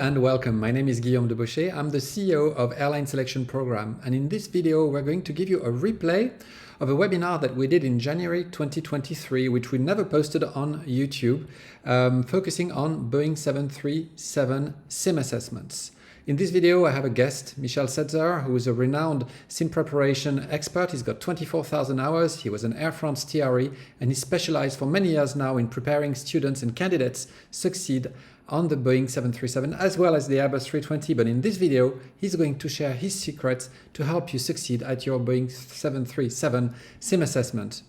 and welcome. My name is Guillaume. I'm the CEO of Airline Selection Programme, and in this video we're going to give you a replay of a webinar that we did in January 2023, which we never posted on YouTube, focusing on Boeing 737 sim assessments. In this video, I have a guest, Michel S, who is a renowned sim preparation expert. He's got 24,000 hours. He was an Air France TRE, and he specialized for many years now in preparing students and candidates succeed on the Boeing 737 as well as the Airbus 320. But in this video, he's going to share his secrets to help you succeed at your Boeing 737 sim assessment.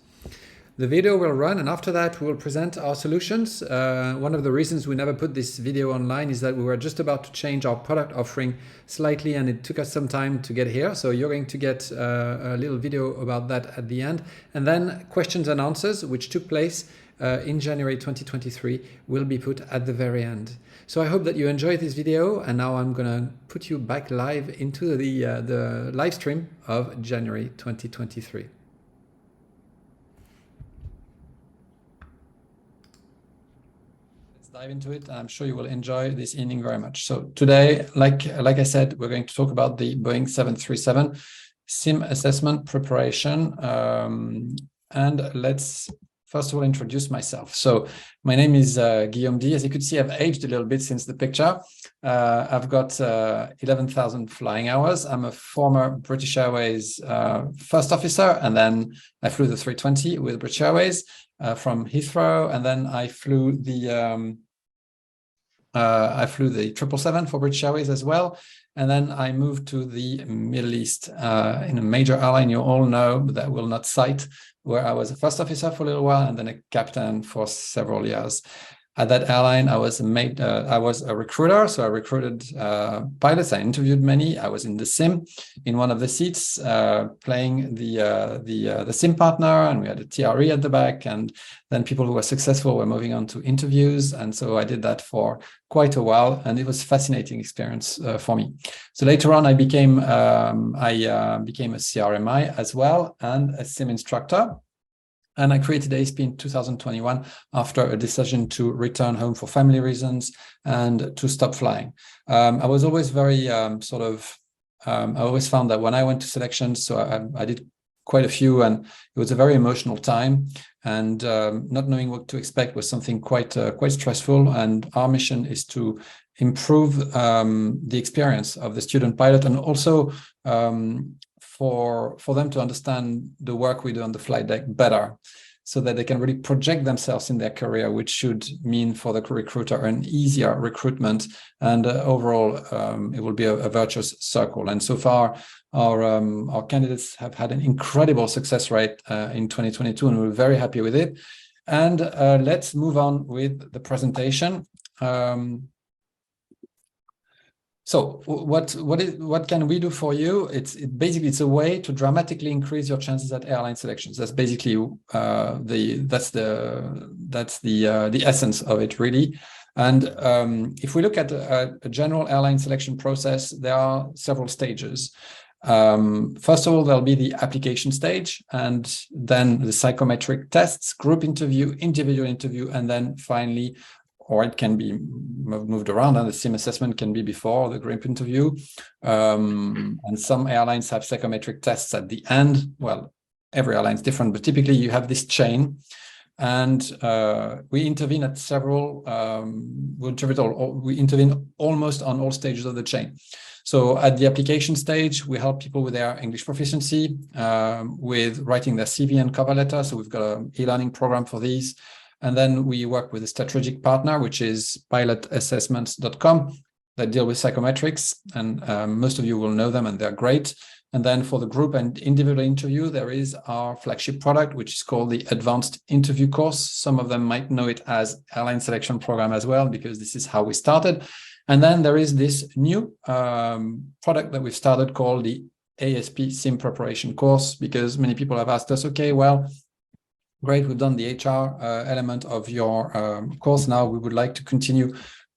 The video will run, and after that we will present our solutions. One of the reasons we never put this video online is that we were just about to change our product offering slightly, and it took us some time to get here. So you're going to get a little video about that at the end. And then questions and answers, which took place in January 2023, will be put at the very end. So I hope that you enjoyed this video, and now I'm going to put you back live into the live stream of January 2023. Dive into it. I'm sure you will enjoy this evening very much. So today, like I said, we're going to talk about the Boeing 737 sim assessment preparation. And let's first of all introduce myself. So my name is Guillaume D. As you could see, I've aged a little bit since the picture. I've got 11,000 flying hours. I'm a former British Airways first officer, and then I flew the 320 with British Airways from Heathrow, and then I flew the 777 for British Airways as well. And then I moved to the Middle East in a major airline you all know, but that will not cite, where I was a first officer for a little while and then a captain for several years. At that airline, I was a recruiter, so I recruited pilots. I interviewed many. I was in the sim, in one of the seats, playing the sim partner, and we had a TRE at the back. And then people who were successful were moving on to interviews, and so I did that for quite a while, and it was a fascinating experience for me. So later on, I became a CRMI as well and a sim instructor. And I created ASP in 2021 after a decision to return home for family reasons and to stop flying. I was always very I always found that when I went to selections, so I did quite a few, and it was a very emotional time. And not knowing what to expect was something quite stressful. And our mission is to improve the experience of the student pilot, and also for them to understand the work we do on the flight deck better, so that they can really project themselves in their career, which should mean for the recruiter an easier recruitment, and overall it will be a virtuous circle. And so far, our candidates have had an incredible success rate in 2022, and we're very happy with it. And let's move on with the presentation. So what can we do for you? Basically it's a way to dramatically increase your chances at airline selections. That's basically the essence of it, really. And if we look at a general airline selection process, there are several stages. First of all, there'll be the application stage, and then the psychometric tests, group interview, individual interview, and then finally, or it can be moved around, and the sim assessment can be before the group interview. And some airlines have psychometric tests at the end. Well, every airline is different, but typically you have this chain. And we intervene at several, we intervene almost on all stages of the chain. So at the application stage, we help people with their English proficiency, with writing their CV and cover letter. So we've got an e-learning program for these. And then we work with a strategic partner, which is pilotassessments.com, that deal with psychometrics. And most of you will know them, and they're great. And then for the group and individual interview, there is our flagship product, which is called the Advanced Interview Course. Some of them might know it as Airline Selection Program as well, because this is how we started. And then there is this new product that we've started called the ASP Sim Preparation Course, because many people have asked us, okay, well, great, we've done the HR element of your course. Now we would like to continue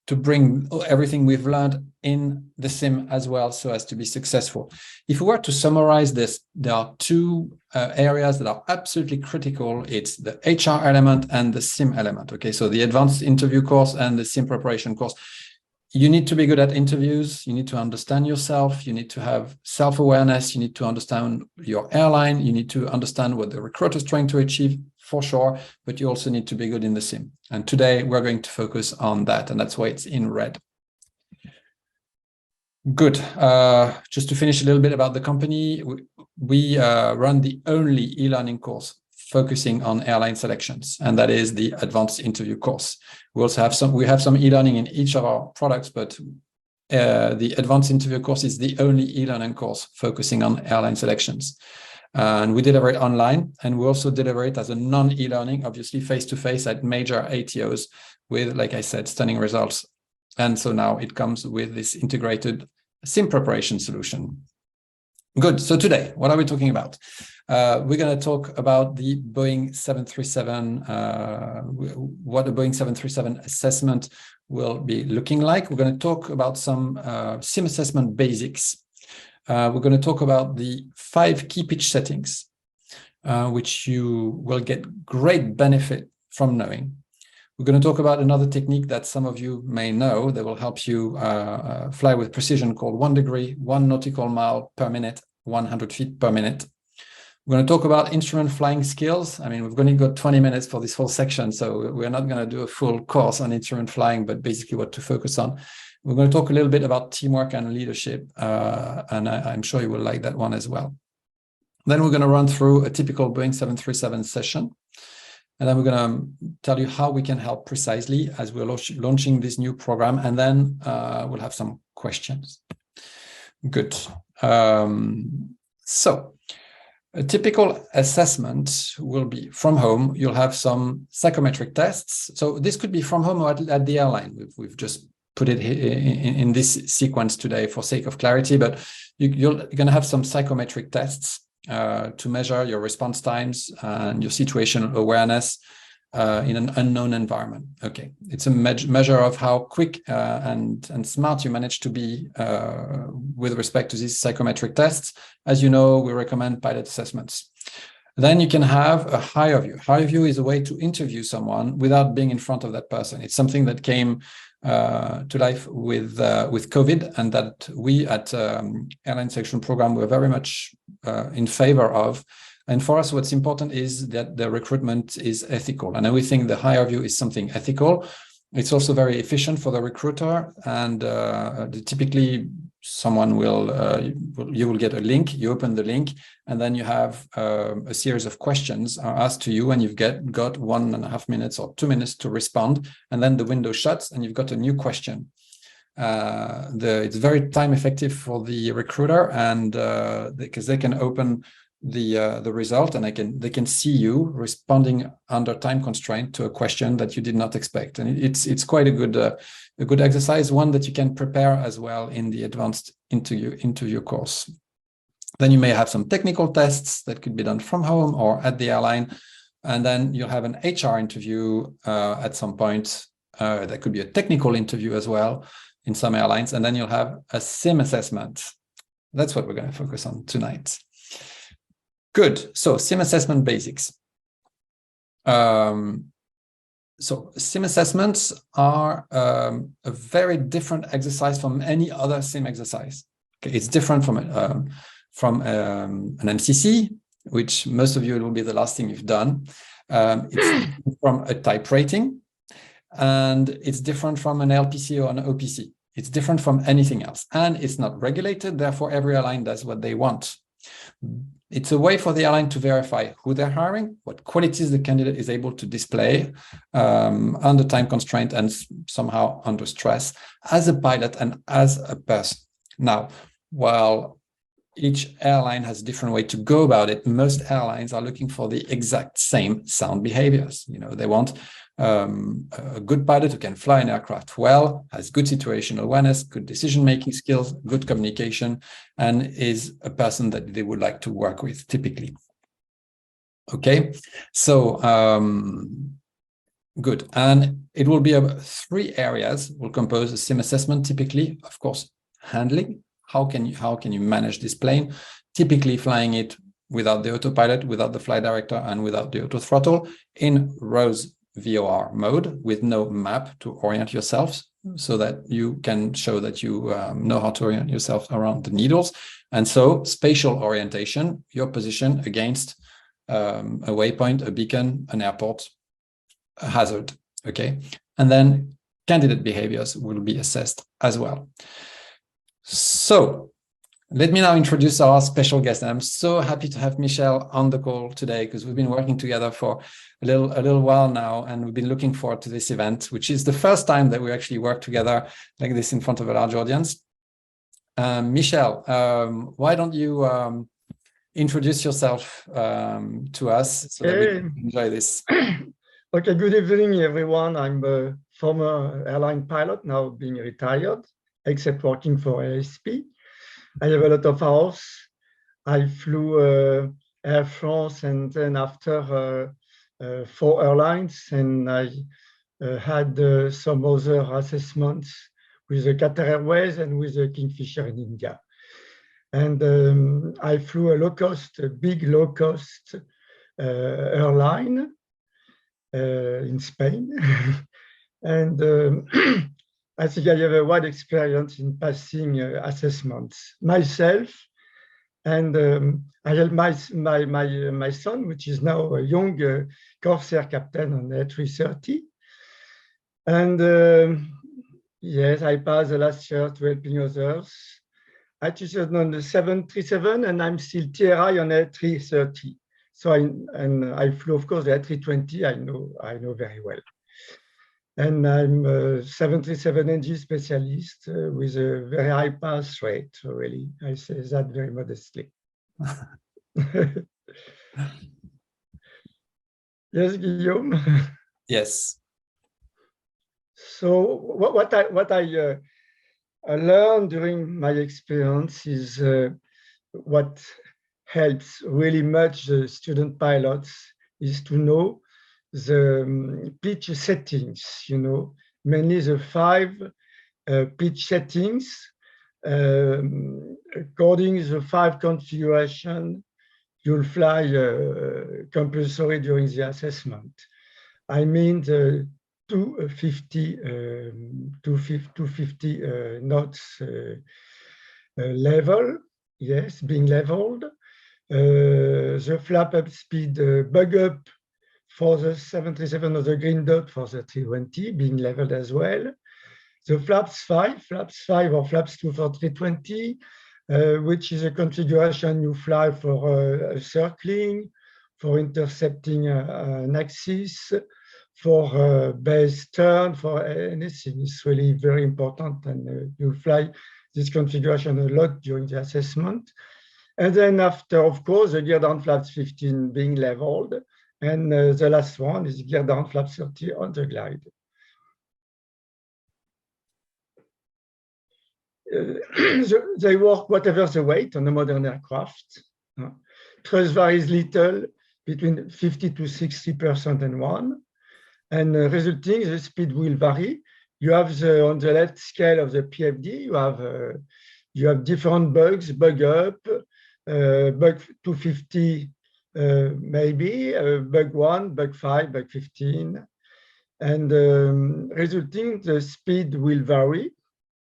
to bring everything we've learned in the sim as well, so as to be successful. If we were to summarize this, there are two areas that are absolutely critical. It's the HR element and the sim element. Okay, so the advanced interview course and the sim preparation course. you need to be good at interviews. You need to understand yourself. You need to have self-awareness. You need to understand your airline. You need to understand what the recruiter is trying to achieve, for sure, but you also need to be good in the sim. And today we're going to focus on that, and that's why it's in red. Good. Just to finish a little bit about the company, we run the only e-learning course focusing on airline selections, and that is the advanced interview course. We also have some e-learning in each of our products, but the advanced interview course is the only e-learning course focusing on airline selections. And we deliver it online, and we also deliver it as a non-e-learning, obviously face-to-face at major ATOs with, like I said, stunning results. And so now it comes with this integrated sim preparation solution. Good. So today, what are we talking about? We're going to talk about the Boeing 737, what a Boeing 737 assessment will be looking like. We're going to talk about some sim assessment basics. We're going to talk about the 5 key pitch settings, which you will get great benefit from knowing. We're going to talk about another technique that some of you may know that will help you fly with precision, called 1 degree, 1 nautical mile per minute, 100 feet per minute. We're going to talk about instrument flying skills. I mean, we've only got 20 minutes for this whole section, so we're not going to do a full course on instrument flying, but basically what to focus on. We're going to talk a little bit about teamwork and leadership, and I'm sure you will like that one as well. Then we're going to run through a typical Boeing 737 session. And then we're going to tell you how we can help precisely as we're launching this new program. And then we'll have some questions. Good. So a typical assessment will be from home. You'll have some psychometric tests. So this could be from home or at the airline. We've just put it in this sequence today for sake of clarity, but you're going to have some psychometric tests to measure your response times and your situational awareness in an unknown environment. Okay, it's a measure of how quick and smart you manage to be with respect to these psychometric tests. As you know, we recommend pilot assessments. Then you can have a higher view. Higher view is a way to interview someone without being in front of that person. It's something that came to life with COVID, and that we at Airline Selection Programme were very much in favor of. And for us, what's important is that the recruitment is ethical. And we think the higher view is something ethical. It's also very efficient for the recruiter, and typically someone you will get a link, you open the link, and then you have a series of questions are asked to you, and you've got 1.5 minutes or 2 minutes to respond, and then the window shuts and you've got a new question. It's very time effective for the recruiter, and because they can open the result, and they can see you responding under time constraint to a question that you did not expect. And it's quite a good exercise, one that you can prepare as well in the advanced interview course. Then you may have some technical tests that could be done from home or at the airline, and then you'll have an HR interview at some point. That could be a technical interview as well in some airlines, and then you'll have a sim assessment. That's what we're going to focus on tonight. Good. So sim assessment basics. So sim assessments are a very different exercise from any other sim exercise. Okay, it's different from an MCC, which most of you, it will be the last thing you've done. It's from a type rating, and it's different from an LPC or an OPC. It's different from anything else, and it's not regulated. Therefore, every airline does what they want. It's a way for the airline to verify who they're hiring, what qualities the candidate is able to display under time constraint and somehow under stress as a pilot and as a person. Now, while each airline has a different way to go about it, most airlines are looking for the exact same sound behaviors. You know, they want a good pilot who can fly an aircraft well, has good situational awareness, good decision-making skills, good communication, and is a person that they would like to work with typically. Okay, so good. And it will be 3 areas will compose a sim assessment typically. Of course, handling. How can you manage this plane? Typically flying it without the autopilot, without the flight director, and without the auto throttle in Rose VOR mode with no map to orient yourself, so that you can show that you know how to orient yourself around the needles. And so spatial orientation, your position against a waypoint, a beacon, an airport, a hazard, okay? And then candidate behaviors will be assessed as well. So let me now introduce our special guest. I'm so happy to have Michel on the call today, because we've been working together for a little while now, and we've been looking forward to this event, which is the first time that we actually work together like this in front of a large audience. Michel, why don't you introduce yourself to us so that we can enjoy this? Okay, good evening, everyone. I'm a former airline pilot, now being retired, except working for ASP. I have a lot of hours. I flew Air France, and then after 4 airlines, and I had some other assessments with the Qatar Airways and with the Kingfisher in India. And I flew a big low-cost airline in Spain. And I think I have a wide experience in passing assessments myself. And I have my son, which is now a young Corsair captain on the A330. And yes, I passed the last year to helping others. I teached on the 737, and I'm still TRI on A330. So I flew, of course, the A320. I know very well. And I'm a 737 NG specialist with a very high pass rate. So really, I say that very modestly. Yes, Guillaume. Yes. So what I learned during my experience is what helps really much the student pilots is to know the pitch settings, mainly the 5 pitch settings, according to the 5 configuration you'll fly compulsory during the assessment. I mean the 250 knots level, yes, being leveled. The flap up speed bug up for the 737 or the green dot for the 320 being leveled as well. The flaps 5 or flaps 2 for 320, which is a configuration you fly for circling, for intercepting an axis, for base turn, for anything. It's really very important, and you fly this configuration a lot during the assessment. And then after, of course, the gear down flaps 15 being leveled, and the last one is gear down flap 30 on the glide. They work whatever the weight on a modern aircraft. Thrust varies little, between 50 to 60% and 1. And resulting, the speed will vary. You have on the left scale of the PFD, you have different bugs, bug up, bug 250 maybe, bug 1, bug 5, bug 15. And resulting, the speed will vary.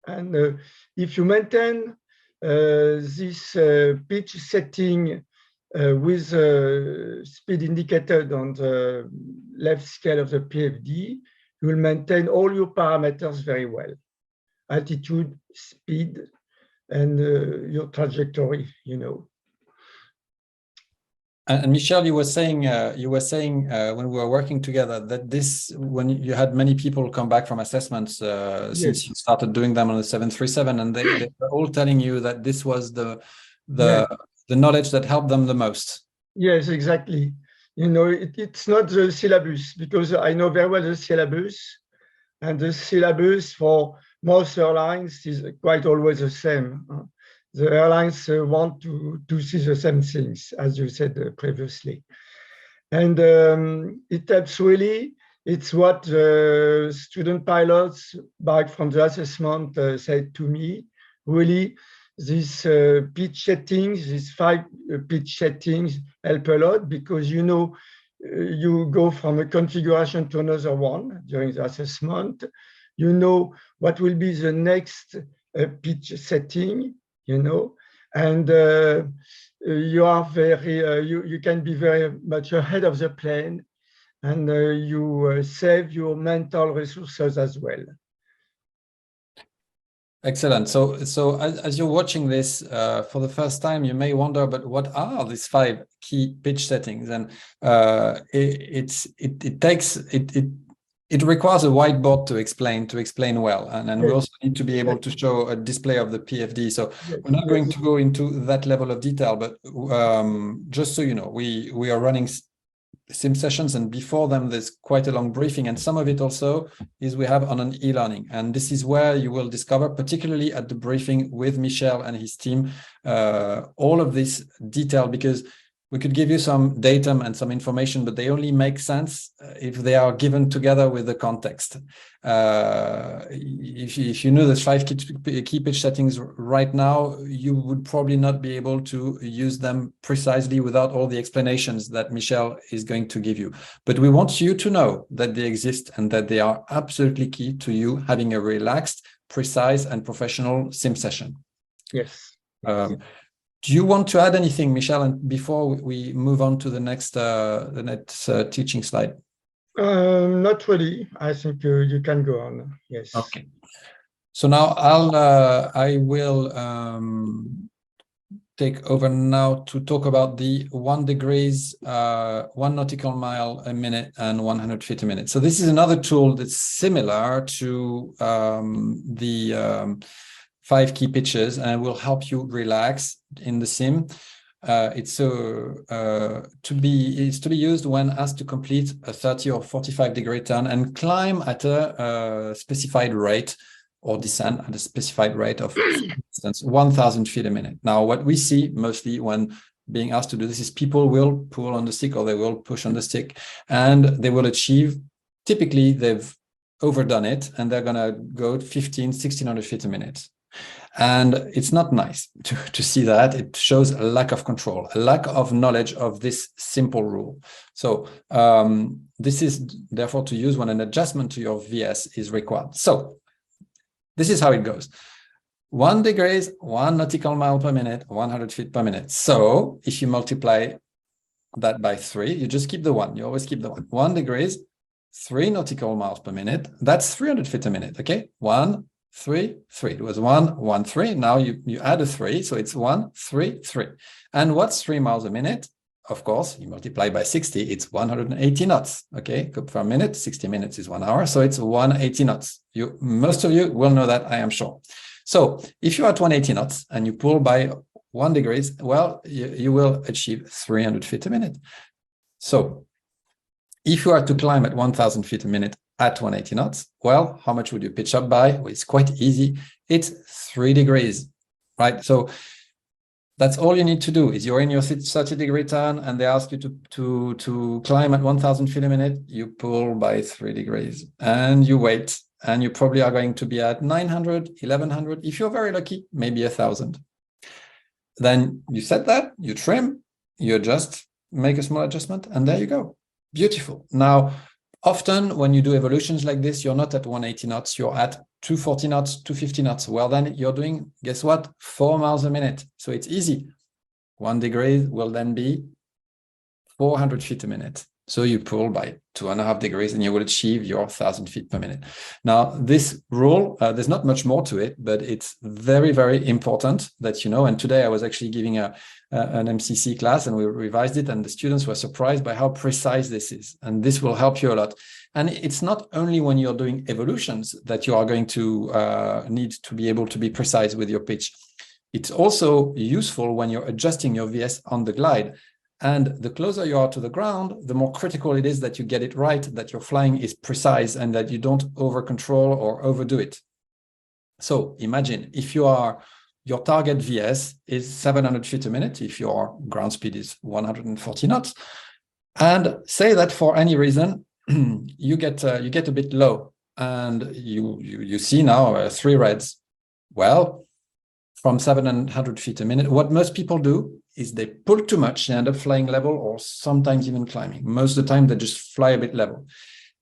And if you maintain this pitch setting with speed indicated on the left scale of the PFD, you will maintain all your parameters very well. Altitude, speed, and your trajectory, And Michel, you were saying when we were working together that when you had many people come back from assessments Yes. since you started doing them on the 737, and they were all telling you that this was the knowledge that helped them the most. Yes, exactly. It's not the syllabus, because I know very well the syllabus, and the syllabus for most airlines is quite always the same. The airlines want to see the same things, as you said previously. And it helps really. It's what the student pilots back from the assessment said to me. Really, these pitch settings, these 5 pitch settings help a lot, because you go from a configuration to another one during the assessment. You know what will be the next pitch setting, you know, and you are very, you can be very much ahead of the plane, and you save your mental resources as well. Excellent. So as you're watching this for the first time, you may wonder, but what are these 5 key pitch settings? And it requires a whiteboard to explain well, and yes. We also need to be able to show a display of the PFD. So yes. We're not going to go into that level of detail, but just so you know, we are running sim sessions, and before them there's quite a long briefing, and some of it also is we have on an e-learning, and this is where you will discover, particularly at the briefing with Michel and his team, all of this detail, because we could give you some datum and some information, but they only make sense if they are given together with the context. If you know the 5 key pitch settings right now, you would probably not be able to use them precisely without all the explanations that Michel is going to give you. But we want you to know that they exist and that they are absolutely key to you having a relaxed, precise, and professional sim session. Yes. Do you want to add anything, Michel, and before we move on to the next teaching slide? Not really. I think you can go on. Yes. Okay. So now I will take over now to talk about the 1 degrees, 1 nautical mile a minute, and 100 feet a minute. So this is another tool that's similar to the 5 key pitches, and will help you relax in the sim. It's to be used when asked to complete a 30 or 45 degree turn and climb at a specified rate, or descend at a specified rate of, for instance, 1,000 feet a minute. Now, what we see mostly when being asked to do this is people will pull on the stick, or they will push on the stick, and they will achieve, typically they've overdone it, and they're going to go 1,600 feet a minute. And it's not nice to see that. It shows a lack of control, a lack of knowledge of this simple rule. So this is therefore to use when an adjustment to your VS is required. So this is how it goes. 1 degrees, 1 nautical mile per minute, 100 feet per minute. So if you multiply that by 3, you just keep the 1. You always keep the 1. 1 degrees, 3 nautical miles per minute. That's 300 feet a minute. Okay, 1, 3, 3. It was 1, 1, 3. Now you add a 3, so it's 1, 3, 3. And what's 3 miles a minute? Of course, you multiply by 60, it's 180 knots. Okay, per minute, 60 minutes is 1 hour, so it's 180 knots. Most of you will know that, I am sure. So if you're at 180 knots and you pull by 1 degrees, well, you will achieve 300 feet a minute. So if you are to climb at 1,000 feet a minute at 180 knots, well, how much would you pitch up by? Well, it's quite easy. It's 3 degrees, right? So that's all you need to do. Is you're in your 30 degree turn and they ask you to climb at 1,000 feet a minute, you pull by 3 degrees and you wait, and you probably are going to be at 900, 1,100. If you're very lucky, maybe 1,000. Then you set that, you trim, you adjust, make a small adjustment, and there you go. Beautiful. Now, often when you do evolutions like this, you're not at 180 knots, you're at 240 knots, 250 knots. Well, then you're doing, guess what? 4 miles a minute. So it's easy. 1 degree will then be 400 feet a minute. So you pull by 2.5 degrees and you will achieve your 1,000 feet per minute. Now, this rule, there's not much more to it, but it's very, very important that you know. And today I was actually giving an MCC class and we revised it, and the students were surprised by how precise this is. And this will help you a lot. And it's not only when you're doing evolutions that you are going to need to be able to be precise with your pitch. It's also useful when you're adjusting your VS on the glide. And the closer you are to the ground, the more critical it is that you get it right, that your flying is precise, and that you don't over control or overdo it. So imagine if your target VS is 700 feet a minute, if your ground speed is 140 knots, and say that for any reason you get a bit low, and you see now 3 reds. Well, from 700 feet a minute. What most people do is they pull too much, they end up flying level or sometimes even climbing. Most of the time, they just fly a bit level.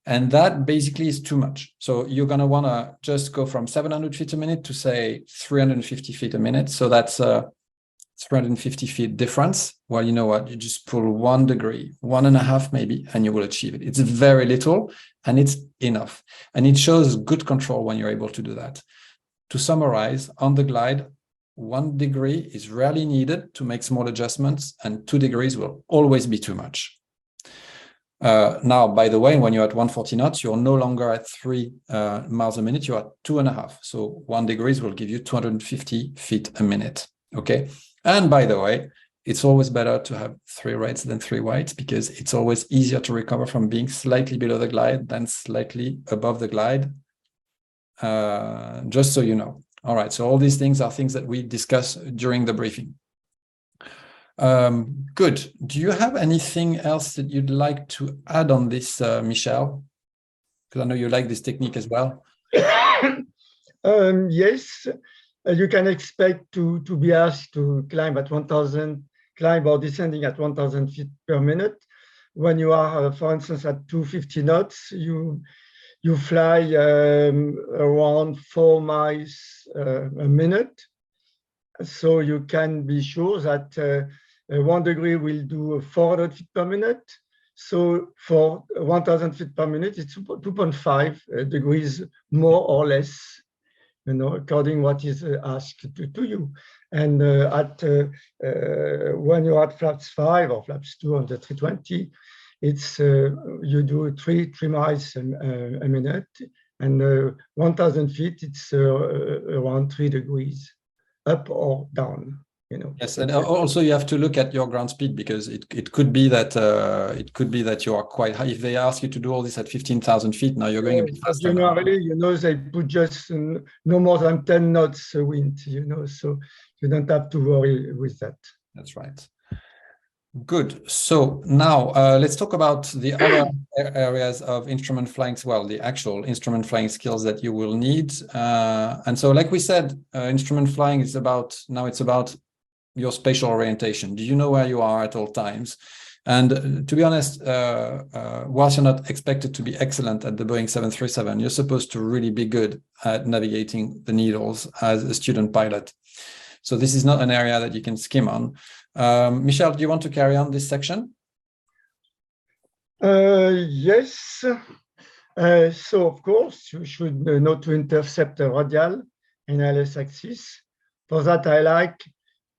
And that basically is too much. So you're going to want to just go from 700 feet a minute to say 350 feet a minute. So that's 350 feet difference. Well, you know what? You just pull 1 degree, 1.5 maybe, and you will achieve it. It's very little and it's enough. And it shows good control when you're able to do that. To summarize, on the glide, 1 degree is rarely needed to make small adjustments, and 2 degrees will always be too much. Now, by the way, when you're at 140 knots, you're no longer at 3 miles a minute, you're at 2.5. So 1 degrees will give you 250 feet a minute. Okay. And by the way, it's always better to have 3 reds than 3 whites, because it's always easier to recover from being slightly below the glide than slightly above the glide. Just so you know. All right, so all these things are things that we discuss during the briefing. Good. Do you have anything else that you'd like to add on this, Michel? Because I know you like this technique as well. Yes, you can expect to be asked to climb at 1,000, climb or descending at 1,000 feet per minute. When you are, for instance, at 250 knots, you fly around 4 miles a minute. So you can be sure that 1 degree will do 400 feet per minute. So for 1,000 feet per minute, it's 2.5 degrees more or less, you know, according what is asked to you. And when you're at flaps 5 or flaps 2 on the 320, it's you do 3 miles a minute, and 1,000 feet, it's around 3 degrees up or down. You know. Yes, and also you have to look at your ground speed, because it could be that you are quite high. If they ask you to do all this at 15,000 feet, now you're going a bit faster. Generally, you know, they put just no more than 10 knots wind, you know, so you don't have to worry with that. That's right. Good. So now let's talk about the other areas of instrument flying, well, the actual instrument flying skills that you will need. And so, like we said, instrument flying is about your spatial orientation. Do you know where you are at all times? And to be honest, whilst you're not expected to be excellent at the Boeing 737, you're supposed to really be good at navigating the needles as a student pilot. So this is not an area that you can skim on. Michel, do you want to carry on this section? Yes. So, of course, you should know to intercept the radial and LS axis. For that, I like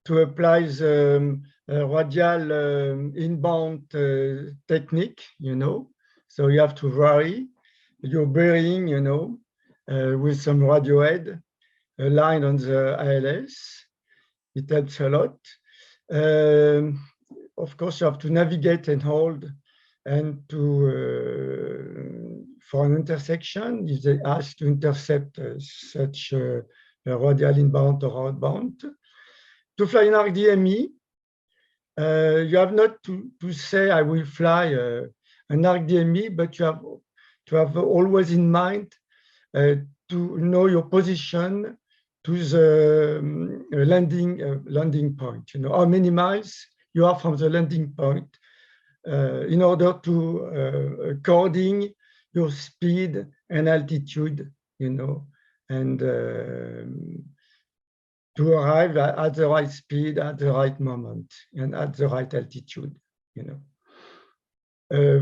to apply the radial inbound technique, you know. So you have to vary your bearing, you know, with some radio head aligned on the ILS. It helps a lot. Of course, you have to navigate and hold, and for an intersection, if they ask to intercept such a radial inbound or outbound. To fly an ARC-DME, you have not to say, I will fly an ARC-DME, but you have to have always in mind to know your position to the landing point, you know, how many miles you are from the landing point, in order to according your speed and altitude, you know, and to arrive at the right speed, at the right moment, and at the right altitude, you know.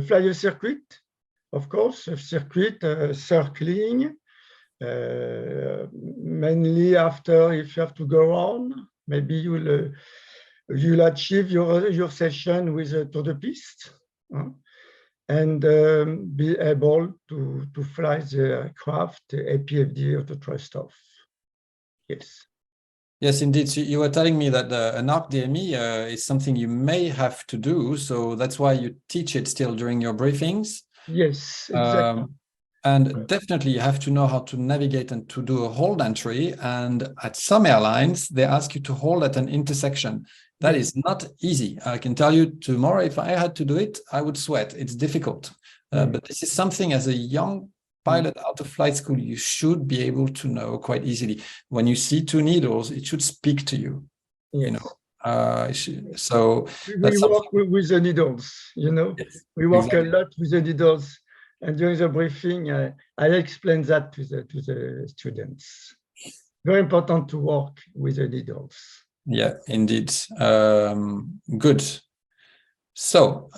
Fly a circuit, of course, a circuit circling, mainly after, if you have to go on, maybe you'll achieve your session with a tour de piste, and be able to fly the aircraft APFD or to thrust off. Yes. Yes, indeed. So you were telling me that an ARC-DME is something you may have to do, so that's why you teach it still during your briefings. Yes, exactly. And definitely you have to know how to navigate and to do a hold entry. And at some airlines, they ask you to hold at an intersection. That is not easy. I can tell you tomorrow, if I had to do it, I would sweat. It's difficult. But this is something as a young pilot out of flight school, you should be able to know quite easily. When you see two needles, it should speak to you. Yes. You know, so we work with the needles. You know, yes, we work exactly. a lot with the needles, and during the briefing, I explain that to the students. Very important to work with the needles. Yeah, indeed. Good. So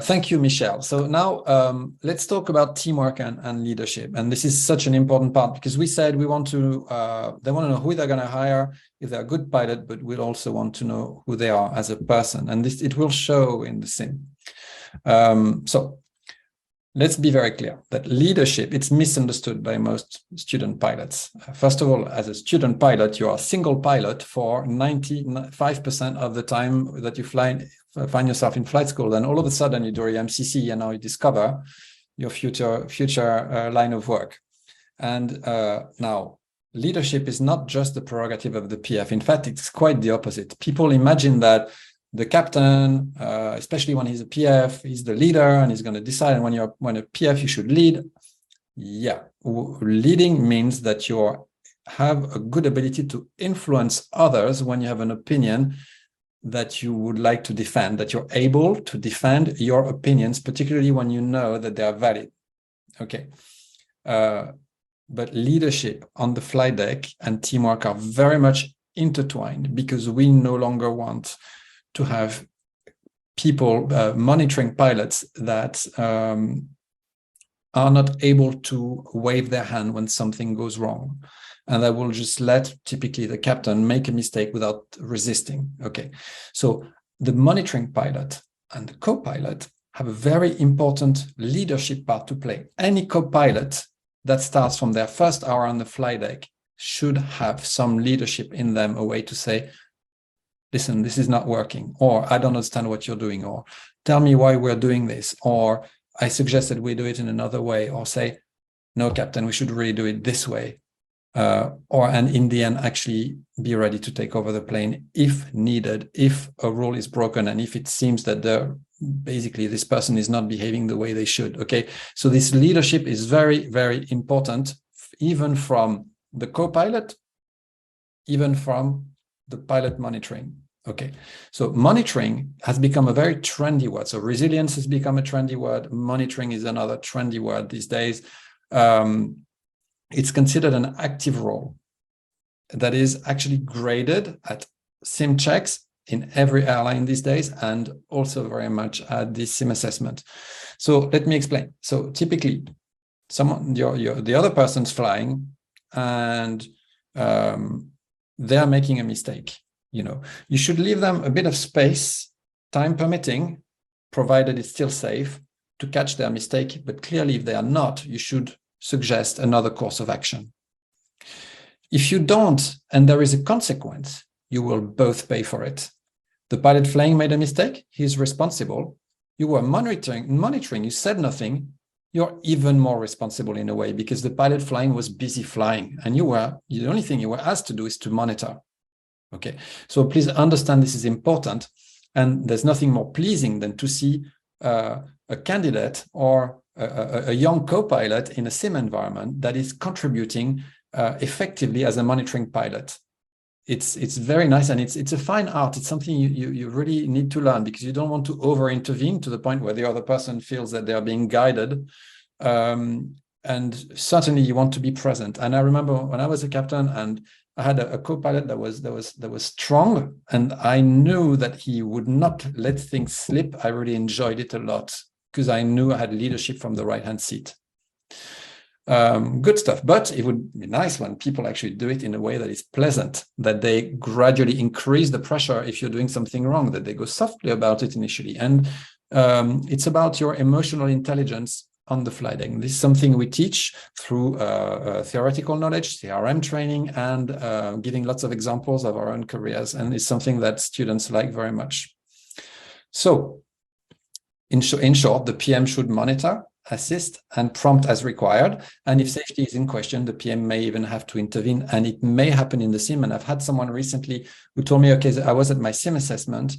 thank you, Michel. So now let's talk about teamwork and leadership. And this is such an important part because we said we want to, they want to know who they're going to hire, if they're a good pilot, but we'll also want to know who they are as a person. And this, it will show in the sim. So let's be very clear that leadership, it's misunderstood by most student pilots. First of all, as a student pilot, you are a single pilot for 95% of the time that you find yourself in flight school. Then all of a sudden you do your MCC and now you discover your future line of work. And now leadership is not just the prerogative of the PF. In fact, it's quite the opposite. People imagine that the captain, especially when he's a PF, he's the leader and he's going to decide. And when a PF, you should lead. Yeah, leading means that you have a good ability to influence others when you have an opinion that you would like to defend, that you're able to defend your opinions, particularly when you know that they are valid. Okay. But leadership on the flight deck and teamwork are very much intertwined because we no longer want to have people monitoring pilots that are not able to wave their hand when something goes wrong. And that will just let typically the captain make a mistake without resisting. Okay, so the monitoring pilot and the co-pilot have a very important leadership part to play. Any co-pilot that starts from their first hour on the flight deck should have some leadership in them, a way to say, listen, this is not working, or I don't understand what you're doing, or tell me why we're doing this, or I suggest that we do it in another way, or say, no, Captain, we should really do it this way. And in the end, actually be ready to take over the plane if needed, if a rule is broken, and if it seems that basically this person is not behaving the way they should. Okay, so this leadership is very, very important, even from the co-pilot, even from the pilot monitoring. Okay, so monitoring has become a very trendy word. So resilience has become a trendy word. Monitoring is another trendy word these days. It's considered an active role that is actually graded at sim checks in every airline these days, and also very much at the sim assessment. So let me explain. So typically, the other person's flying, and they're making a mistake. You know, you should leave them a bit of space, time permitting, provided it's still safe, to catch their mistake. But clearly, if they are not, you should suggest another course of action. If you don't, and there is a consequence, you will both pay for it. The pilot flying made a mistake, he's responsible. You were monitoring, you said nothing, you're even more responsible in a way, because the pilot flying was busy flying, and the only thing you were asked to do is to monitor. Okay, so please understand this is important, and there's nothing more pleasing than to see a candidate or a young co-pilot in a sim environment that is contributing effectively as a monitoring pilot. It's very nice, and it's a fine art. It's something you really need to learn, because you don't want to over-intervene to the point where the other person feels that they are being guided. And certainly you want to be present. And I remember when I was a captain and I had a co-pilot that was strong, and I knew that he would not let things slip. I really enjoyed it a lot because I knew I had leadership from the right-hand seat. Good stuff. But it would be nice when people actually do it in a way that is pleasant, that they gradually increase the pressure if you're doing something wrong, that they go softly about it initially. And it's about your emotional intelligence on the flight deck. This is something we teach through theoretical knowledge, CRM training, and giving lots of examples of our own careers. And it's something that students like very much. So in short, the PM should monitor, assist, and prompt as required. And if safety is in question, the PM may even have to intervene, and it may happen in the sim. And I've had someone recently who told me, okay, I was at my sim assessment,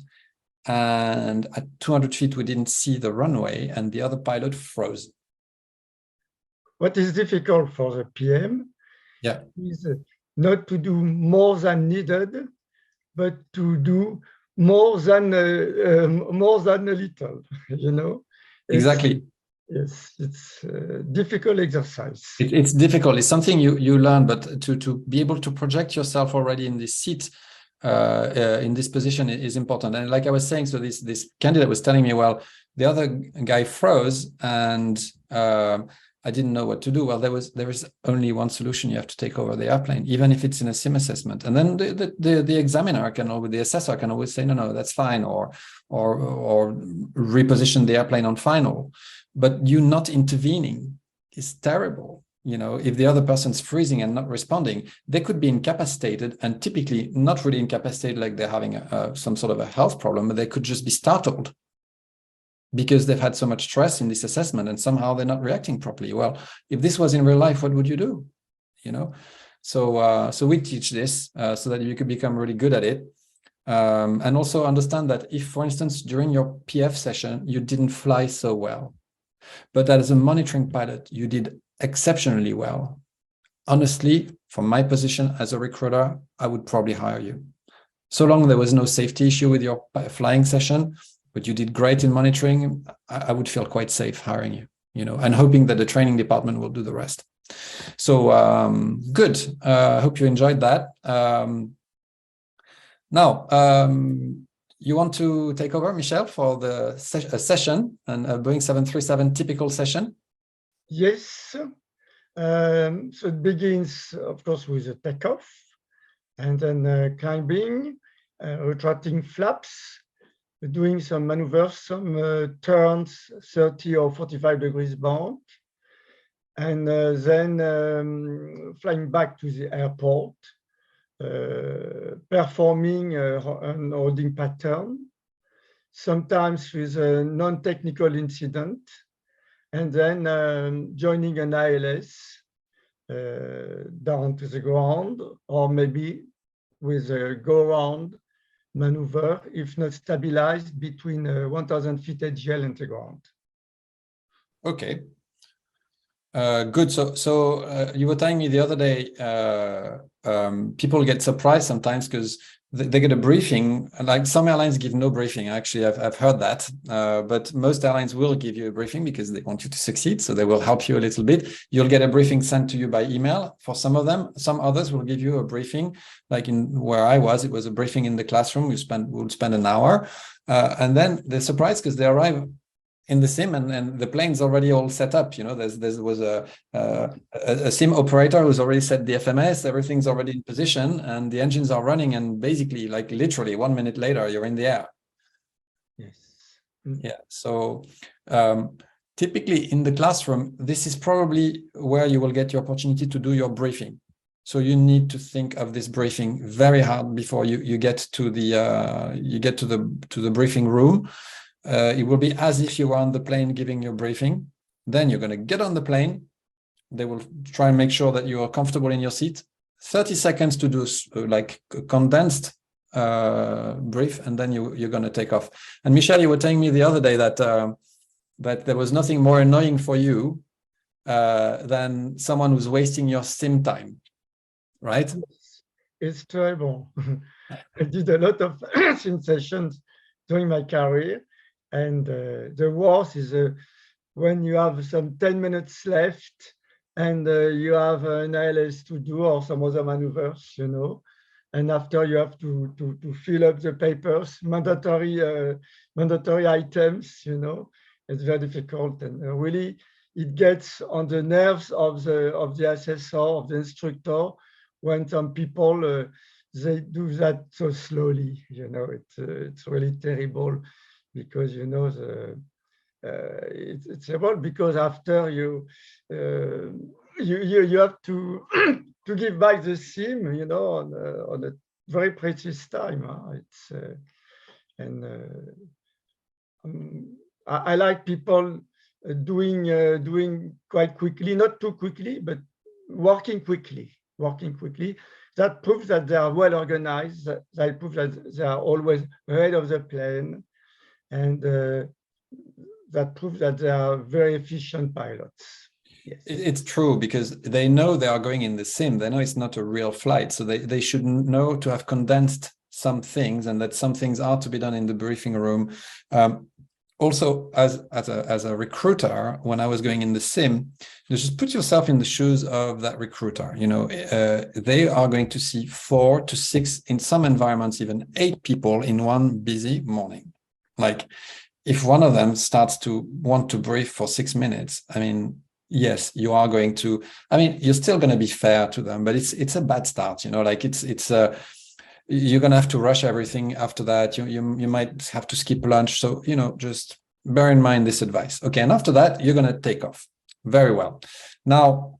and at 200 feet, we didn't see the runway, and the other pilot froze. what is difficult for the PM is not to do more than needed, but to do more than a little, you know. Exactly. It's a difficult exercise. It's difficult. It's something you learn, but to be able to project yourself already in this seat, in this position is important. And like I was saying, so this candidate was telling me, well, the other guy froze and I didn't know what to do. Well, there is only one solution. You have to take over the airplane, even if it's in a sim assessment. And then the examiner the assessor can always say, no, that's fine, or reposition the airplane on final. But you not intervening is terrible. You know, if the other person's freezing and not responding, they could be incapacitated, and typically not really incapacitated like they're having some sort of a health problem, but they could just be startled because they've had so much stress in this assessment and somehow they're not reacting properly. Well, if this was in real life, what would you do? You know, so we teach this so that you could become really good at it. And also understand that if, for instance, during your PF session, you didn't fly so well, but as a monitoring pilot, you did exceptionally well. Honestly, from my position as a recruiter, I would probably hire you. So long there was no safety issue with your flying session, but you did great in monitoring, I would feel quite safe hiring you, you know, and hoping that the training department will do the rest. So good. I hope you enjoyed that. Now, you want to take over, Michel, for the session and a Boeing 737 typical session? Yes. So it begins, of course, with a takeoff, and then climbing, retracting flaps, doing some maneuvers, some turns, 30 or 45 degrees bound, and then flying back to the airport, performing an holding pattern, sometimes with a non-technical incident, and then joining an ILS down to the ground, or maybe with a go-around maneuver, if not stabilized between 1,000 feet AGL and the ground. Okay. Good. So you were telling me the other day, people get surprised sometimes because they get a briefing. Like some airlines give no briefing. Actually, I've heard that, but most airlines will give you a briefing because they want you to succeed. So they will help you a little bit. You'll get a briefing sent to you by email for some of them. Some others will give you a briefing. Like in where I was, it was a briefing in the classroom. We'll spend an hour, and then they're surprised because they arrive in the sim and the plane's already all set up. You know, there was a sim operator who's already set the FMS, everything's already in position and the engines are running, and basically, like literally 1 minute later, you're in the air. Yes. Yeah. So typically in the classroom, this is probably where you will get your opportunity to do your briefing. So you need to think of this briefing very hard before you get to the briefing room. It will be as if you were on the plane giving your briefing. Then you're going to get on the plane. They will try and make sure that you are comfortable in your seat. 30 seconds to do like a condensed brief, and then you're going to take off. And Michel, you were telling me the other day that there was nothing more annoying for you than someone who's wasting your sim time, right? It's terrible. I did a lot of sim sessions during my career. And the worst is when you have some 10 minutes left and you have an ILS to do or some other maneuvers, you know, and after you have to fill up the papers, mandatory items, you know, it's very difficult. And really, it gets on the nerves of the assessor, of the instructor, when some people, they do that so slowly, you know, it's really terrible. Because you know it's about, because after you have to to give back the sim, you know, on a very precise time. It's I like people doing quite quickly, not too quickly, but working quickly. That proves that they are well organized. That proves that they are always ahead of the plane. And that proves that they are very efficient pilots. Yes. It's true, because they know they are going in the sim. They know it's not a real flight. So they should know to have condensed some things, and that some things are to be done in the briefing room. Also, as a recruiter, when I was going in the sim, just put yourself in the shoes of that recruiter. You know, they are going to see 4 to 6, in some environments, even 8 people in one busy morning. Like, if one of them starts to want to brief for 6 minutes, I mean, yes, you are going to, I mean, you're still going to be fair to them, but it's a bad start, you know, like you're going to have to rush everything after that. You might have to skip lunch. So, you know, just bear in mind this advice. Okay. And after that, you're going to take off. Very well. Now,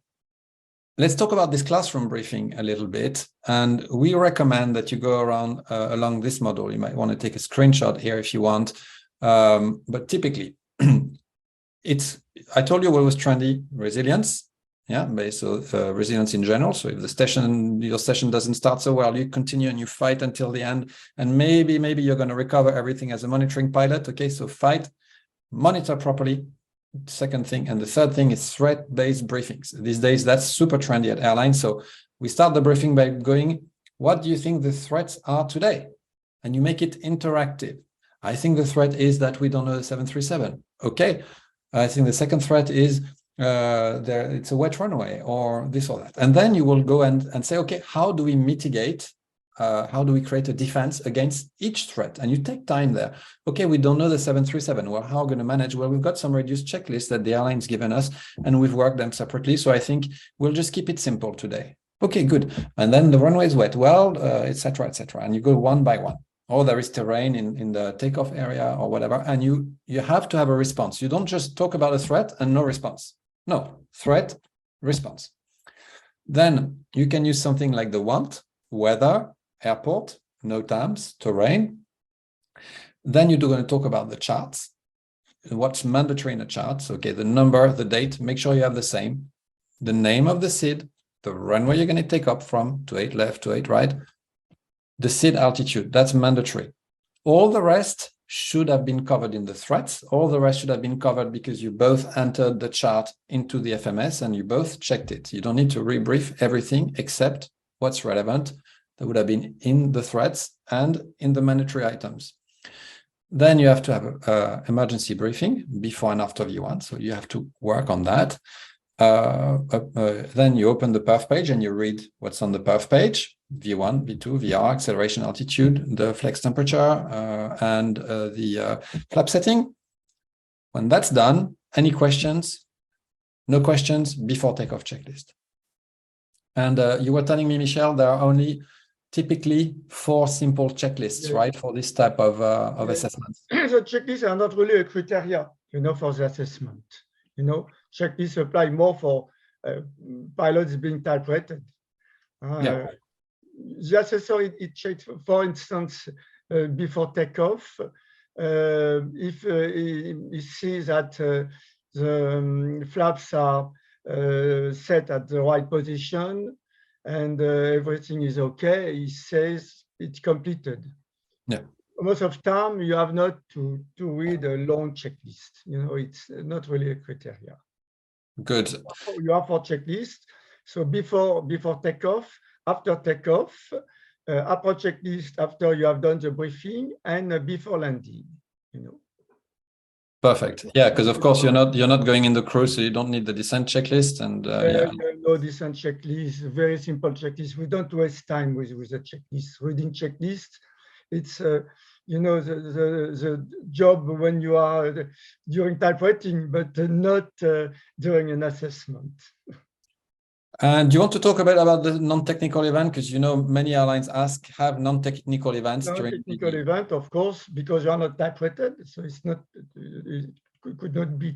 let's talk about this classroom briefing a little bit. And we recommend that you go around along this model. You might want to take a screenshot here if you want. But typically, I told you what was trendy: resilience. Yeah, so resilience in general. So if your session doesn't start so well, you continue and you fight until the end. And maybe you're going to recover everything as a monitoring pilot. Okay, so fight, monitor properly. Second thing. And the third thing is threat-based briefings. These days, that's super trendy at airlines. So we start the briefing by going, what do you think the threats are today? And you make it interactive. I think the threat is that we don't know the 737. Okay. I think the second threat is it's a wet runway, or this or that. And then you will go and say, okay, how do we mitigate? How do we create a defense against each threat? And you take time there. Okay, we don't know the 737. Well, how are we going to manage? Well, we've got some reduced checklists that the airline's given us, and we've worked them separately. So I think we'll just keep it simple today. Okay, good. And then the runway is wet. Well, et cetera, et cetera. And you go one by one. Or there is terrain in the takeoff area or whatever, and you have to have a response. You don't just talk about a threat and no response. No, threat, response. Then you can use something like the WANT: weather, airport, NOTAMs, terrain. Then you're going to talk about the charts. What's mandatory in a chart? So, okay, the number, the date, make sure you have the same. The name of the SID, the runway you're going to take up from, to 8 left, to 8 right. The SID altitude, that's mandatory. All the rest should have been covered in the threats. All the rest should have been covered because you both entered the chart into the FMS and you both checked it. You don't need to rebrief everything except what's relevant that would have been in the threats and in the mandatory items. Then you have to have an emergency briefing before and after V1. So you have to work on that. Then you open the perf page and you read what's on the perf page: V1, V2, VR, acceleration, altitude, the flex temperature, and the flap setting. When that's done, any questions? No questions before takeoff checklist. And you were telling me, Michel, there are only typically 4 simple checklists, right, for this type of assessment. The checklists are not really a criteria, you know, for the assessment. You know, checklists apply more for pilots being type-rated. Yeah. The assessor, it checks, for instance, before takeoff, if he sees that the flaps are set at the right position and everything is okay, he says it's completed. Yeah. Most of the time, you have not to read a long checklist. You know, it's not really a criteria. Good. You have for checklist. So before takeoff, after takeoff, approach checklist after you have done the briefing, and before landing. You know. Perfect. Yeah, because of course you're not going in the crew, so you don't need the descent checklist. And no descent checklist. Very simple checklist. We don't waste time with the checklist. Reading checklist. It's you know, the job when you are during type rating, but not during an assessment. And do you want to talk a bit about the non-technical event? Because, you know, many airlines have non-technical events. Non-technical event, of course, because you are not type rated, so it's not, it could not be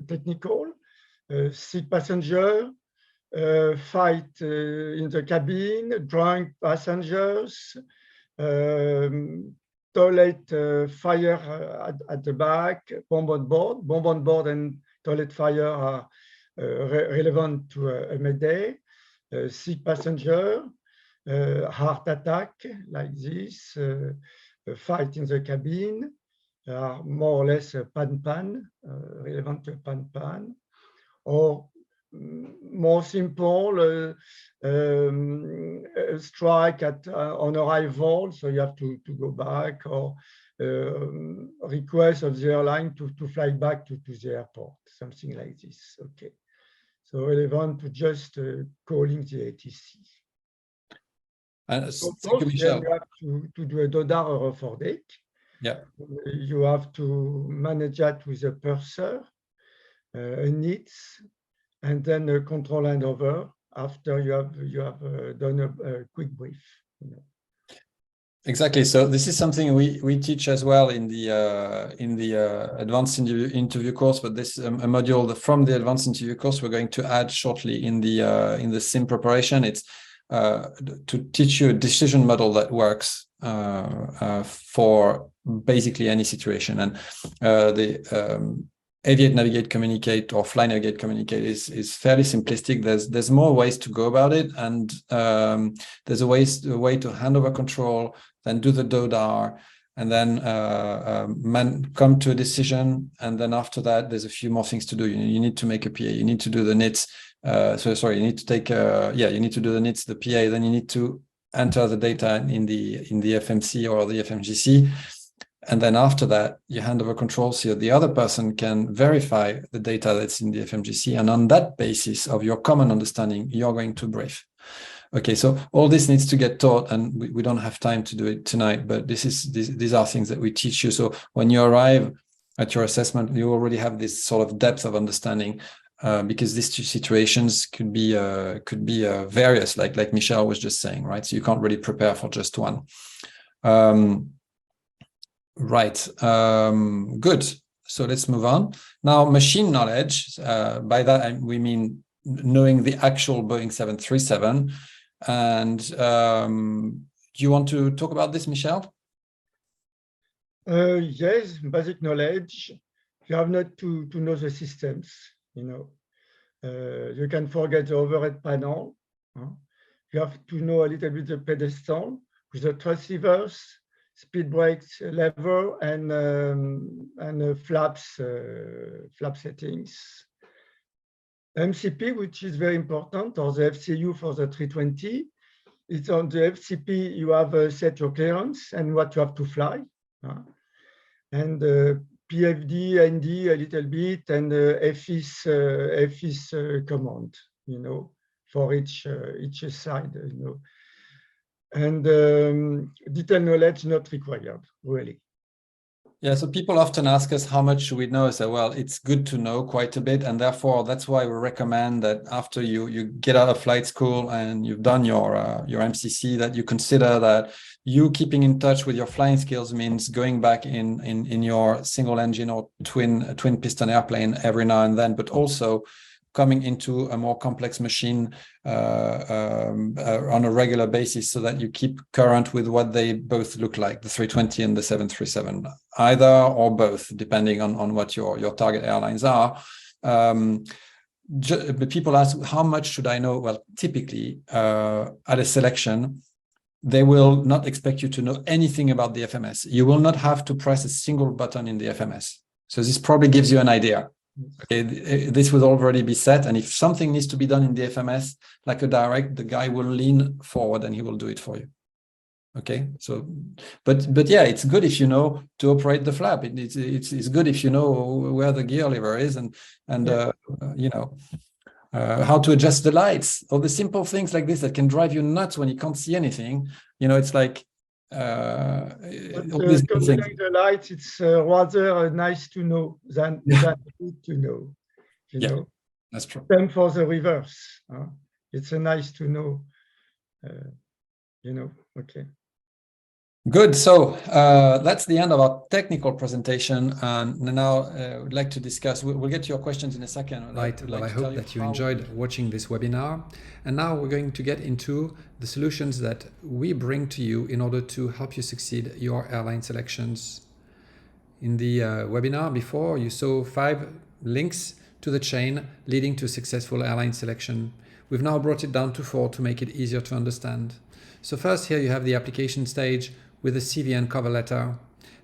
technical. Sick passenger, fight in the cabin, drunk passengers, toilet fire at the back, bomb on board. Bomb on board and toilet fire are relevant to a Mayday. Sick passenger, heart attack like this, fight in the cabin, are more or less pan-pan, relevant to pan-pan, or more simple, strike on arrival, so you have to go back, or request of the airline to fly back to the airport, something like this. Okay, so relevant to just calling the ATC. Of course, then you have to do a DODA or a FORDEC. Yeah. You have to manage that with a purser, NITS, and then a control handover after you have done a quick brief. You know. Exactly. So this is something we teach as well in the advanced interview course. But this a module from the advanced interview course we're going to add shortly in the sim preparation. It's to teach you a decision model that works for basically any situation. And the aviate, navigate, communicate, or fly, navigate, communicate is fairly simplistic. There's more ways to go about it, and there's a way to hand over control, then do the DODAR, and then come to a decision. And then after that, there's a few more things to do. You need to make a PA. You need to do the NITS. You need to take you need to do the NITS, the PA. Then you need to enter the data in the FMC or the FMGC. And then after that, you hand over control so the other person can verify the data that's in the FMGC. And on that basis of your common understanding, you're going to brief. Okay, so all this needs to get taught, and we don't have time to do it tonight, but these are things that we teach you. So when you arrive at your assessment, you already have this sort of depth of understanding, because these two situations could be various, like Michel was just saying, right? So you can't really prepare for just one. Right. Good. So let's move on. Now, machine knowledge, by that we mean knowing the actual Boeing 737. And do you want to talk about this, Michel? Yes, basic knowledge. You have not to know the systems, you know. You can forget the overhead panel. You have to know a little bit the pedestal with the transceivers, speed brakes lever, and flaps settings. MCP, which is very important, or the FCU for the 320. It's on the FCP, you have set your clearance and what you have to fly. And PFD, ND a little bit, and FIS command, you know, for each side, you know. And detailed knowledge not required, really. Yeah, so people often ask us how much should we know. So, well, it's good to know quite a bit, and therefore that's why we recommend that after you get out of flight school and you've done your MCC, that you consider that you keeping in touch with your flying skills means going back in your single engine or twin piston airplane every now and then, but also coming into a more complex machine on a regular basis, so that you keep current with what they both look like, the 320 and the 737, either or both, depending on what your target airlines are. But people ask, how much should I know? Well, typically at a selection, they will not expect you to know anything about the FMS. You will not have to press a single button in the FMS. So this probably gives you an idea. Okay, this will already be set, and if something needs to be done in the FMS, like a direct, the guy will lean forward and he will do it for you. Okay, so but yeah, it's good if you know to operate the flap. It's good if you know where the gear lever is and you know how to adjust the lights, or the simple things like this that can drive you nuts when you can't see anything. You know, it's like controlling the lights, it's rather nice to know than good to know. You know, that's true. Same for the reverse. It's a nice to know. You know. Okay. Good. So that's the end of our technical presentation. And now we'd like to discuss, we'll get to your questions in a second. Right. Well, I hope that you enjoyed watching this webinar. And now we're going to get into the solutions that we bring to you in order to help you succeed your airline selections. In the webinar before, you saw 5 links to the chain leading to successful airline selection. We've now brought it down to 4 to make it easier to understand. So first, here you have the application stage with a CV and cover letter.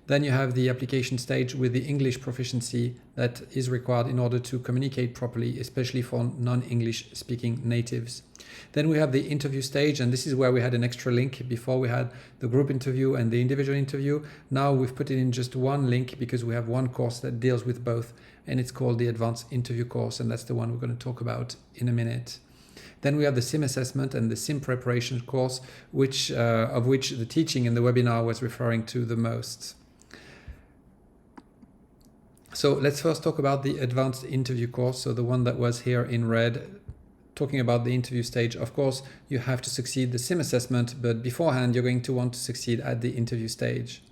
Then you have the application stage with the English proficiency that is required in order to communicate properly, especially for non-English speaking natives. Then we have the interview stage, and this is where we had an extra link. Before we had the group interview and the individual interview. Now we've put it in just one link because we have one course that deals with both, and it's called the Advanced Interview course, and that's the one we're going to talk about in a minute. Then we have the SIM assessment and the SIM preparation course, of which the teaching in the webinar was referring to the most. So let's first talk about the Advanced Interview course, so the one that was here in red, talking about the interview stage. Of course, you have to succeed the SIM assessment, but beforehand, you're going to want to succeed at the interview stage.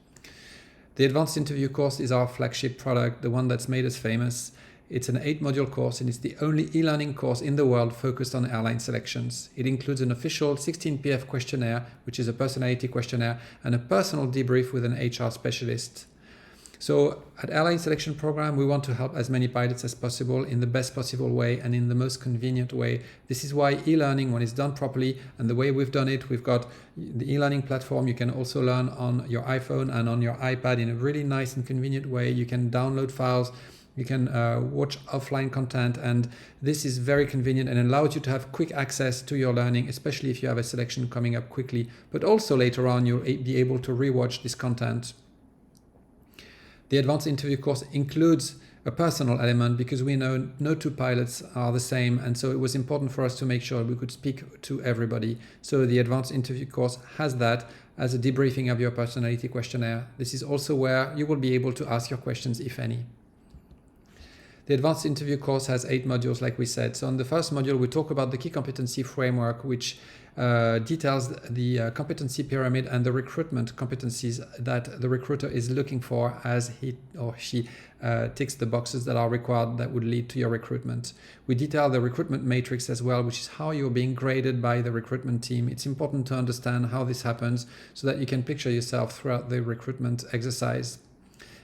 The Advanced Interview course is our flagship product, the one that's made us famous. It's an 8-module course, and it's the only e-learning course in the world focused on airline selections. It includes an official 16PF questionnaire, which is a personality questionnaire, and a personal debrief with an HR specialist. So at Airline Selection Programme, we want to help as many pilots as possible in the best possible way and in the most convenient way. This is why e-learning, when it's done properly, and the way we've done it, we've got the e-learning platform. You can also learn on your iPhone and on your iPad in a really nice and convenient way. You can download files, you can watch offline content, and this is very convenient and allows you to have quick access to your learning, especially if you have a selection coming up quickly. But also later on, you'll be able to rewatch this content. The Advanced Interview course includes a personal element because we know no two pilots are the same, and so it was important for us to make sure we could speak to everybody. So the Advanced Interview course has that as a debriefing of your personality questionnaire. This is also where you will be able to ask your questions, if any. The Advanced Interview course has 8 modules, like we said. So in the first module, we talk about the key competency framework, which details the competency pyramid and the recruitment competencies that the recruiter is looking for as he or she ticks the boxes that are required that would lead to your recruitment. We detail the recruitment matrix as well, which is how you're being graded by the recruitment team. It's important to understand how this happens so that you can picture yourself throughout the recruitment exercise.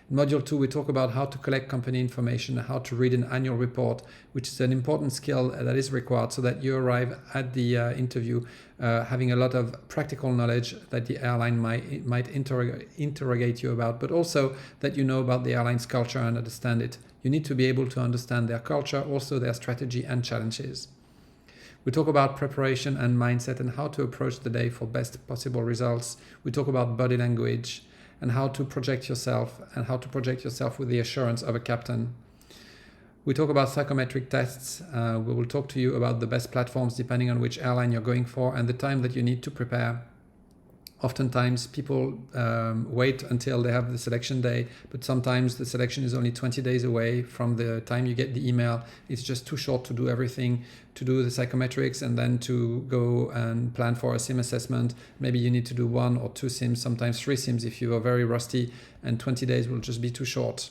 In Module 2, we talk about how to collect company information, how to read an annual report, which is an important skill that is required so that you arrive at the interview having a lot of practical knowledge that the airline might interrogate you about, but also that you know about the airline's culture and understand it. You need to be able to understand their culture, also their strategy and challenges. We talk about preparation and mindset and how to approach the day for best possible results. We talk about body language and how to project yourself with the assurance of a captain. We talk about psychometric tests. We will talk to you about the best platforms depending on which airline you're going for and the time that you need to prepare. Oftentimes people wait until they have the selection day, but sometimes the selection is only 20 days away from the time you get the email. It's just too short to do everything, to do the psychometrics and then to go and plan for a sim assessment. Maybe you need to do 1 or 2 sims, sometimes 3 sims if you are very rusty, and 20 days will just be too short.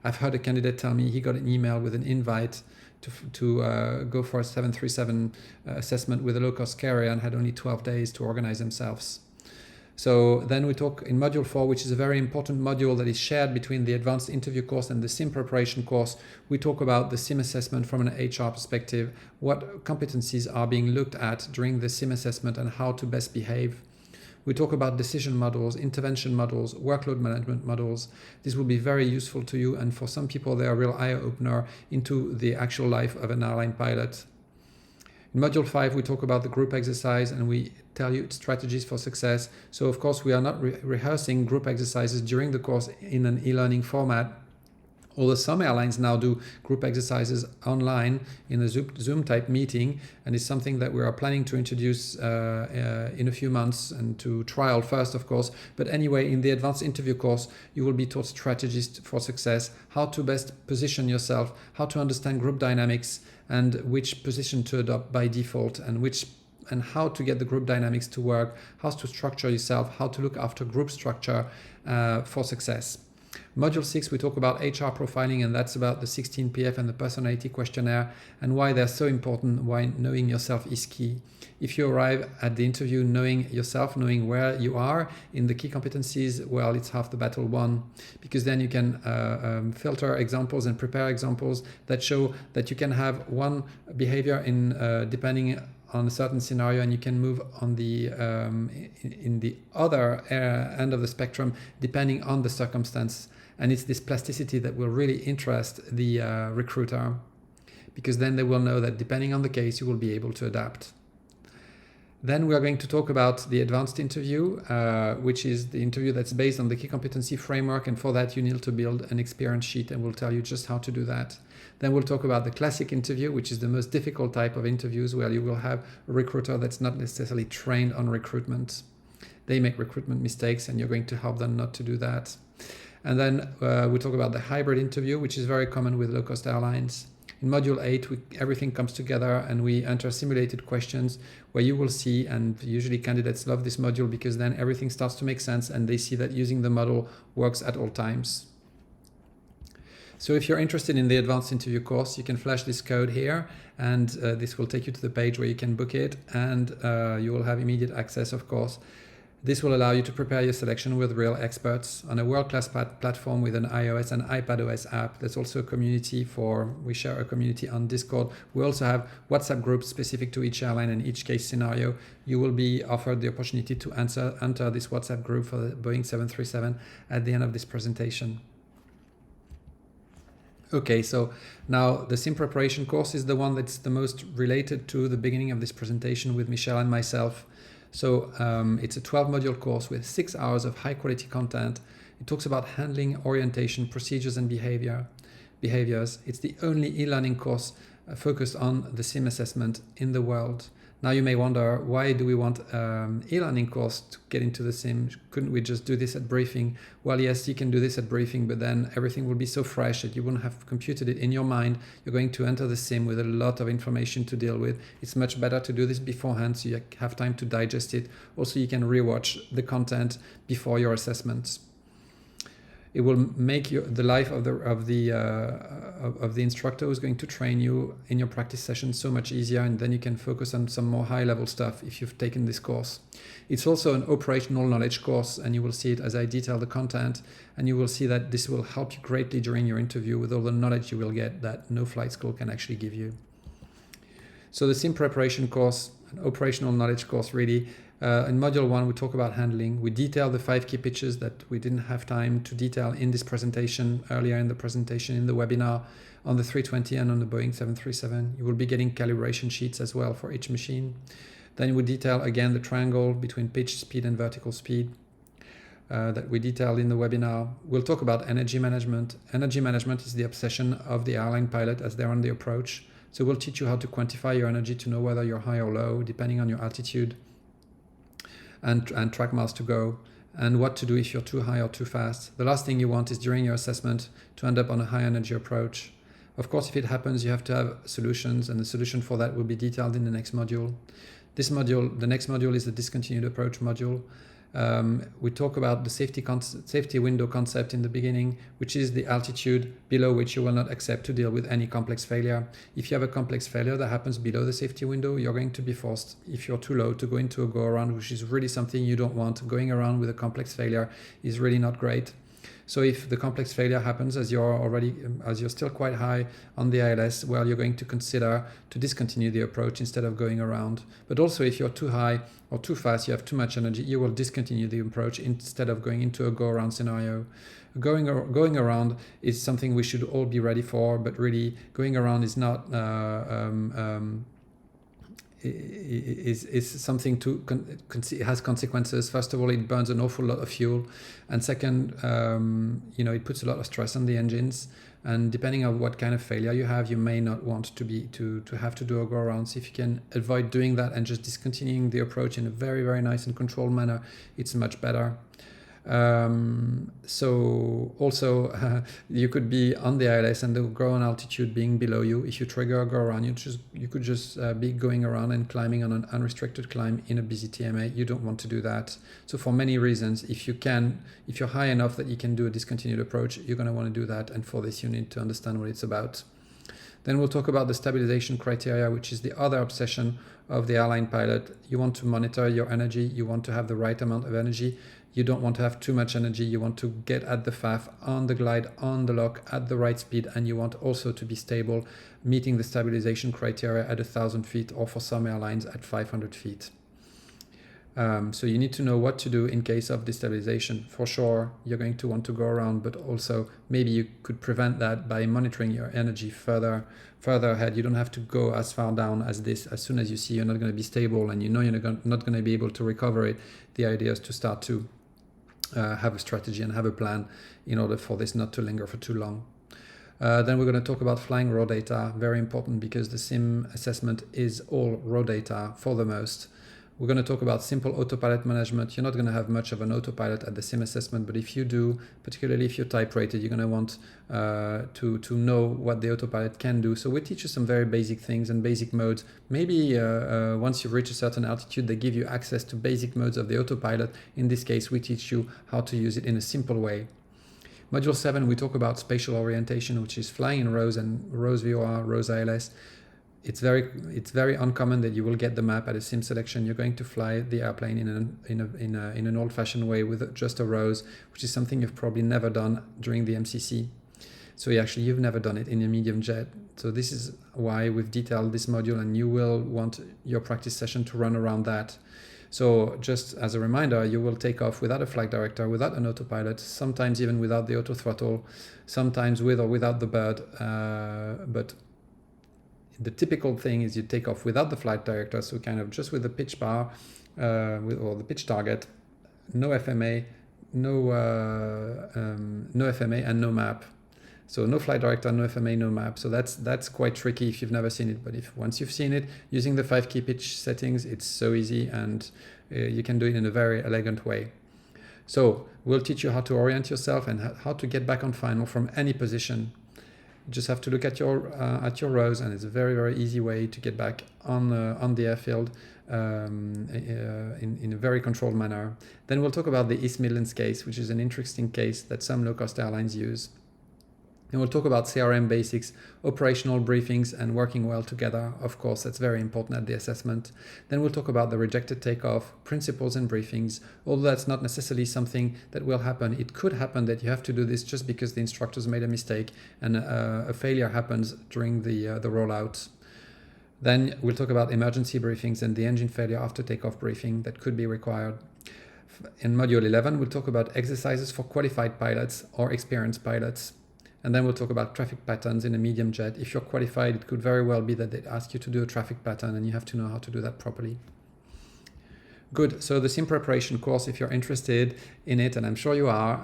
I've heard a candidate tell me he got an email with an invite to go for a 737 assessment with a low-cost carrier and had only 12 days to organize themselves. So then we talk in Module 4, which is a very important module that is shared between the Advanced Interview course and the SIM preparation course. We talk about the SIM assessment from an HR perspective, what competencies are being looked at during the SIM assessment and how to best behave. We talk about decision models, intervention models, workload management models. This will be very useful to you, and for some people they are a real eye-opener into the actual life of an airline pilot. In Module 5, we talk about the group exercise and we tell you strategies for success. So of course, we are not rehearsing group exercises during the course in an e-learning format, although some airlines now do group exercises online in a Zoom type meeting, and it's something that we are planning to introduce in a few months and to trial first, of course. But anyway, in the Advanced Interview course, you will be taught strategies for success, how to best position yourself, how to understand group dynamics and which position to adopt by default, and how to get the group dynamics to work, how to structure yourself, how to look after group structure for success. Module 6, we talk about HR profiling, and that's about the 16PF and the personality questionnaire and why they're so important, why knowing yourself is key. If you arrive at the interview knowing yourself, knowing where you are in the key competencies, well, it's half the battle won, because then you can filter examples and prepare examples that show that you can have one behavior in depending on a certain scenario, and you can move on the in the other end of the spectrum depending on the circumstance. And it's this plasticity that will really interest the recruiter, because then they will know that depending on the case, you will be able to adapt. Then we are going to talk about the advanced interview, which is the interview that's based on the key competency framework. And for that, you need to build an experience sheet, and we'll tell you just how to do that. Then we'll talk about the classic interview, which is the most difficult type of interviews, where you will have a recruiter that's not necessarily trained on recruitment. They make recruitment mistakes, and you're going to help them not to do that. And then we talk about the hybrid interview, which is very common with low-cost airlines. In Module 8, everything comes together and we enter simulated questions where you will see, and usually candidates love this module because then everything starts to make sense and they see that using the model works at all times. So if you're interested in the advanced interview course, you can flash this code here, and this will take you to the page where you can book it, and you will have immediate access, of course. This will allow you to prepare your selection with real experts on a world-class platform with an iOS and iPadOS app. There's also a community we share a community on Discord. We also have WhatsApp groups specific to each airline and each case scenario. You will be offered the opportunity to enter this WhatsApp group for the Boeing 737 at the end of this presentation. Okay, so now the sim preparation course is the one that's the most related to the beginning of this presentation with Michel and myself. So it's a 12-module course with 6 hours of high-quality content. It talks about handling, orientation, procedures, and behaviors. It's the only e-learning course focused on the sim assessment in the world. Now you may wonder, why do we want e-learning course to get into the sim? Couldn't we just do this at briefing? Well, yes, you can do this at briefing, but then everything will be so fresh that you wouldn't have computed it in your mind. You're going to enter the sim with a lot of information to deal with. It's much better to do this beforehand so you have time to digest it. Also, you can rewatch the content before your assessments. It will make the life of the instructor who's going to train you in your practice session so much easier, and then you can focus on some more high-level stuff if you've taken this course. It's also an operational knowledge course, and you will see it as I detail the content, and you will see that this will help you greatly during your interview with all the knowledge you will get that no flight school can actually give you. So the sim preparation course, an operational knowledge course really. In Module 1, we talk about handling. We detail the 5 key pitches that we didn't have time to detail in this presentation, earlier in the presentation, in the webinar, on the 320 and on the Boeing 737. You will be getting calibration sheets as well for each machine. Then we detail again the triangle between pitch speed and vertical speed that we detailed in the webinar. We'll talk about energy management. Energy management is the obsession of the airline pilot as they're on the approach. So we'll teach you how to quantify your energy to know whether you're high or low, depending on your altitude. And track miles to go, and what to do if you're too high or too fast. The last thing you want is during your assessment to end up on a high energy approach. Of course, if it happens, you have to have solutions, and the solution for that will be detailed in the next module. The next module is the discontinued approach module. We talk about the safety window concept in the beginning, which is the altitude below which you will not accept to deal with any complex failure. If you have a complex failure that happens below the safety window, you're going to be forced, if you're too low, to go into a go-around, which is really something you don't want. Going around with a complex failure is really not great. So if the complex failure happens as you're still quite high on the ILS, well, you're going to consider to discontinue the approach instead of going around. But also if you're too high or too fast, you have too much energy, you will discontinue the approach instead of going into a go-around scenario. Going around is something we should all be ready for, but really going around is not is something it has consequences. First of all, it burns an awful lot of fuel, and second, it puts a lot of stress on the engines. And depending on what kind of failure you have, you may not want to have to do a go around. So if you can avoid doing that and just discontinuing the approach in a very, very nice and controlled manner, it's much better. So also you could be on the ILS and the ground altitude being below you. If you trigger a go around, you could just be going around and climbing on an unrestricted climb in a busy TMA. You don't want to do that. So for many reasons, if you're high enough that you can do a discontinued approach, you're going to want to do that. And for this, you need to understand what it's about. Then we'll talk about the stabilization criteria, which is the other obsession of the airline pilot. You want to monitor your energy. You want to have the right amount of energy. You don't want to have too much energy. You want to get at the FAF, on the glide, on the lock, at the right speed, and you want also to be stable, meeting the stabilization criteria at 1,000 feet, or for some airlines at 500 feet. So you need to know what to do in case of destabilization. For sure, you're going to want to go around, but also maybe you could prevent that by monitoring your energy further ahead. You don't have to go as far down as this. As soon as you see you're not going to be stable and you know you're not going to be able to recover it, the idea is to start to have a strategy and have a plan in order for this not to linger for too long. Then we're going to talk about flying raw data, very important because the sim assessment is all raw data for the most. We're going to talk about simple autopilot management. You're not going to have much of an autopilot at the sim assessment, but if you do, particularly if you're type rated, you're going to want to know what the autopilot can do. So we teach you some very basic things and basic modes. Maybe once you've reached a certain altitude, they give you access to basic modes of the autopilot. In this case, we teach you how to use it in a simple way. Module 7, we talk about spatial orientation, which is flying in rows and rows VOR, rows ILS. It's very uncommon that you will get the map at a sim selection. You're going to fly the airplane in an old-fashioned way with just a rows, which is something you've probably never done during the MCC. So you've never done it in a medium jet. So this is why we've detailed this module, and you will want your practice session to run around that. So just as a reminder, you will take off without a flight director, without an autopilot, sometimes even without the auto throttle, sometimes with or without the bird, but the typical thing is you take off without the flight director, so kind of just with the pitch bar or the pitch target, no FMA, no FMA and no map. So no flight director, no FMA, no map. So that's quite tricky if you've never seen it. But once you've seen it, using the 5 key pitch settings, it's so easy, and you can do it in a very elegant way. So we'll teach you how to orient yourself and how to get back on final from any position. You just have to look at your rows, and it's a very, very easy way to get back on the airfield in a very controlled manner. Then we'll talk about the East Midlands case, which is an interesting case that some low-cost airlines use. And we'll talk about CRM basics, operational briefings, and working well together. Of course, that's very important at the assessment. Then we'll talk about the rejected takeoff, principles and briefings. Although that's not necessarily something that will happen. It could happen that you have to do this just because the instructors made a mistake and a failure happens during the rollout. Then we'll talk about emergency briefings and the engine failure after takeoff briefing that could be required. In Module 11, we'll talk about exercises for qualified pilots or experienced pilots. And then we'll talk about traffic patterns in a medium jet. If you're qualified, it could very well be that they'd ask you to do a traffic pattern, and you have to know how to do that properly. Good. So the sim preparation course, if you're interested in it, and I'm sure you are,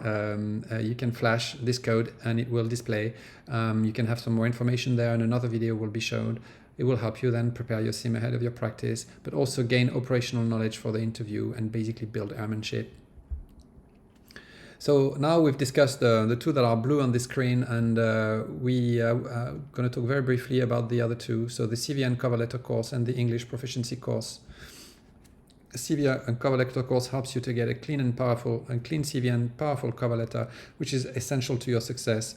you can flash this code and it will display. You can have some more information there, and another video will be shown. It will help you then prepare your sim ahead of your practice, but also gain operational knowledge for the interview and basically build airmanship. So now we've discussed the two that are blue on the screen, and we are going to talk very briefly about the other two. So the CV and cover letter course and the English proficiency course. A CV and cover letter course helps you to get a clean CV and powerful cover letter, which is essential to your success.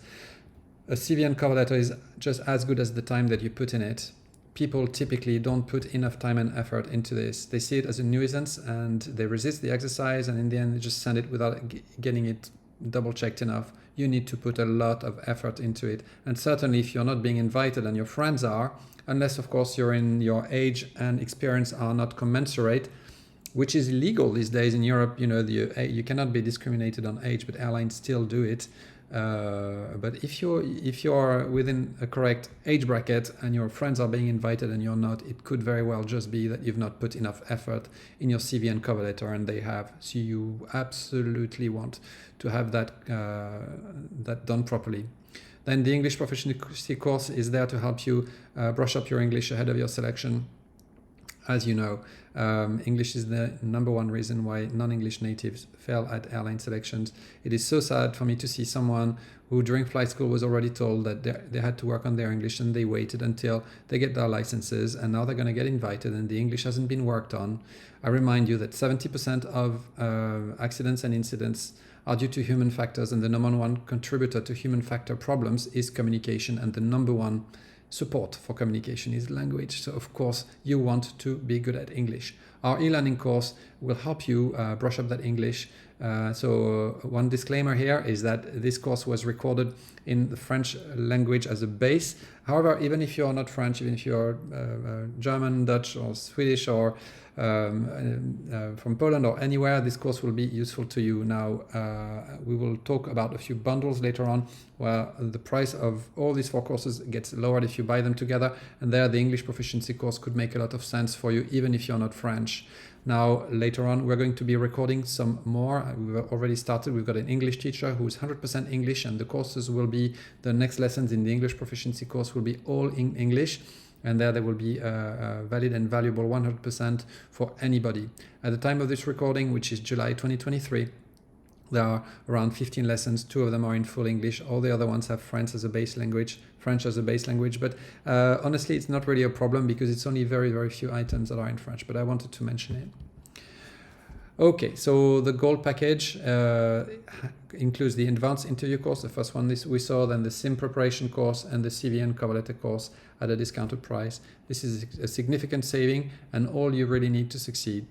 A CV and cover letter is just as good as the time that you put in it. People typically don't put enough time and effort into this. They see it as a nuisance and they resist the exercise, and in the end they just send it without getting it double checked enough. You need to put a lot of effort into it, and certainly if you're not being invited and your friends are, unless of course your age and experience are not commensurate, which is illegal these days in Europe. You cannot be discriminated on age, but airlines still do it. But if you're within a correct age bracket and your friends are being invited and you're not, it could very well just be that you've not put enough effort in your CV and cover letter, and they have. So you absolutely want to have that done properly. Then the English proficiency course is there to help you brush up your English ahead of your selection. As you know, English is the #1 reason why non-English natives fail at airline selections. It is so sad for me to see someone who during flight school was already told that they had to work on their English, and they waited until they get their licenses, and now they're going to get invited and the English hasn't been worked on. I remind you that 70% of accidents and incidents are due to human factors, and the #1 contributor to human factor problems is communication, and the #1 support for communication is language. So of course you want to be good at English. Our e-learning course will help you brush up that English. So one disclaimer here is that this course was recorded in the French language as a base. However, even if you're not French, even if you're German, Dutch, or Swedish, or from Poland or anywhere, this course will be useful to you. Now, we will talk about a few bundles later on, where the price of all these 4 courses gets lowered if you buy them together, and there the English proficiency course could make a lot of sense for you, even if you're not French. Now, later on, we're going to be recording some more. We've already started. We've got an English teacher who is 100% English, and the courses will be, the next lessons in the English proficiency course will be all in English. And there will be valid and valuable 100% for anybody. At the time of this recording, which is July 2023, there are around 15 lessons. 2 of them are in full English. All the other ones have French as a base language. But honestly, it's not really a problem because it's only very, very few items that are in French, but I wanted to mention it. Okay, so the gold package includes the advanced interview course, the first one we saw, then the SIM preparation course and the CV and cover letter course at a discounted price. This is a significant saving and all you really need to succeed.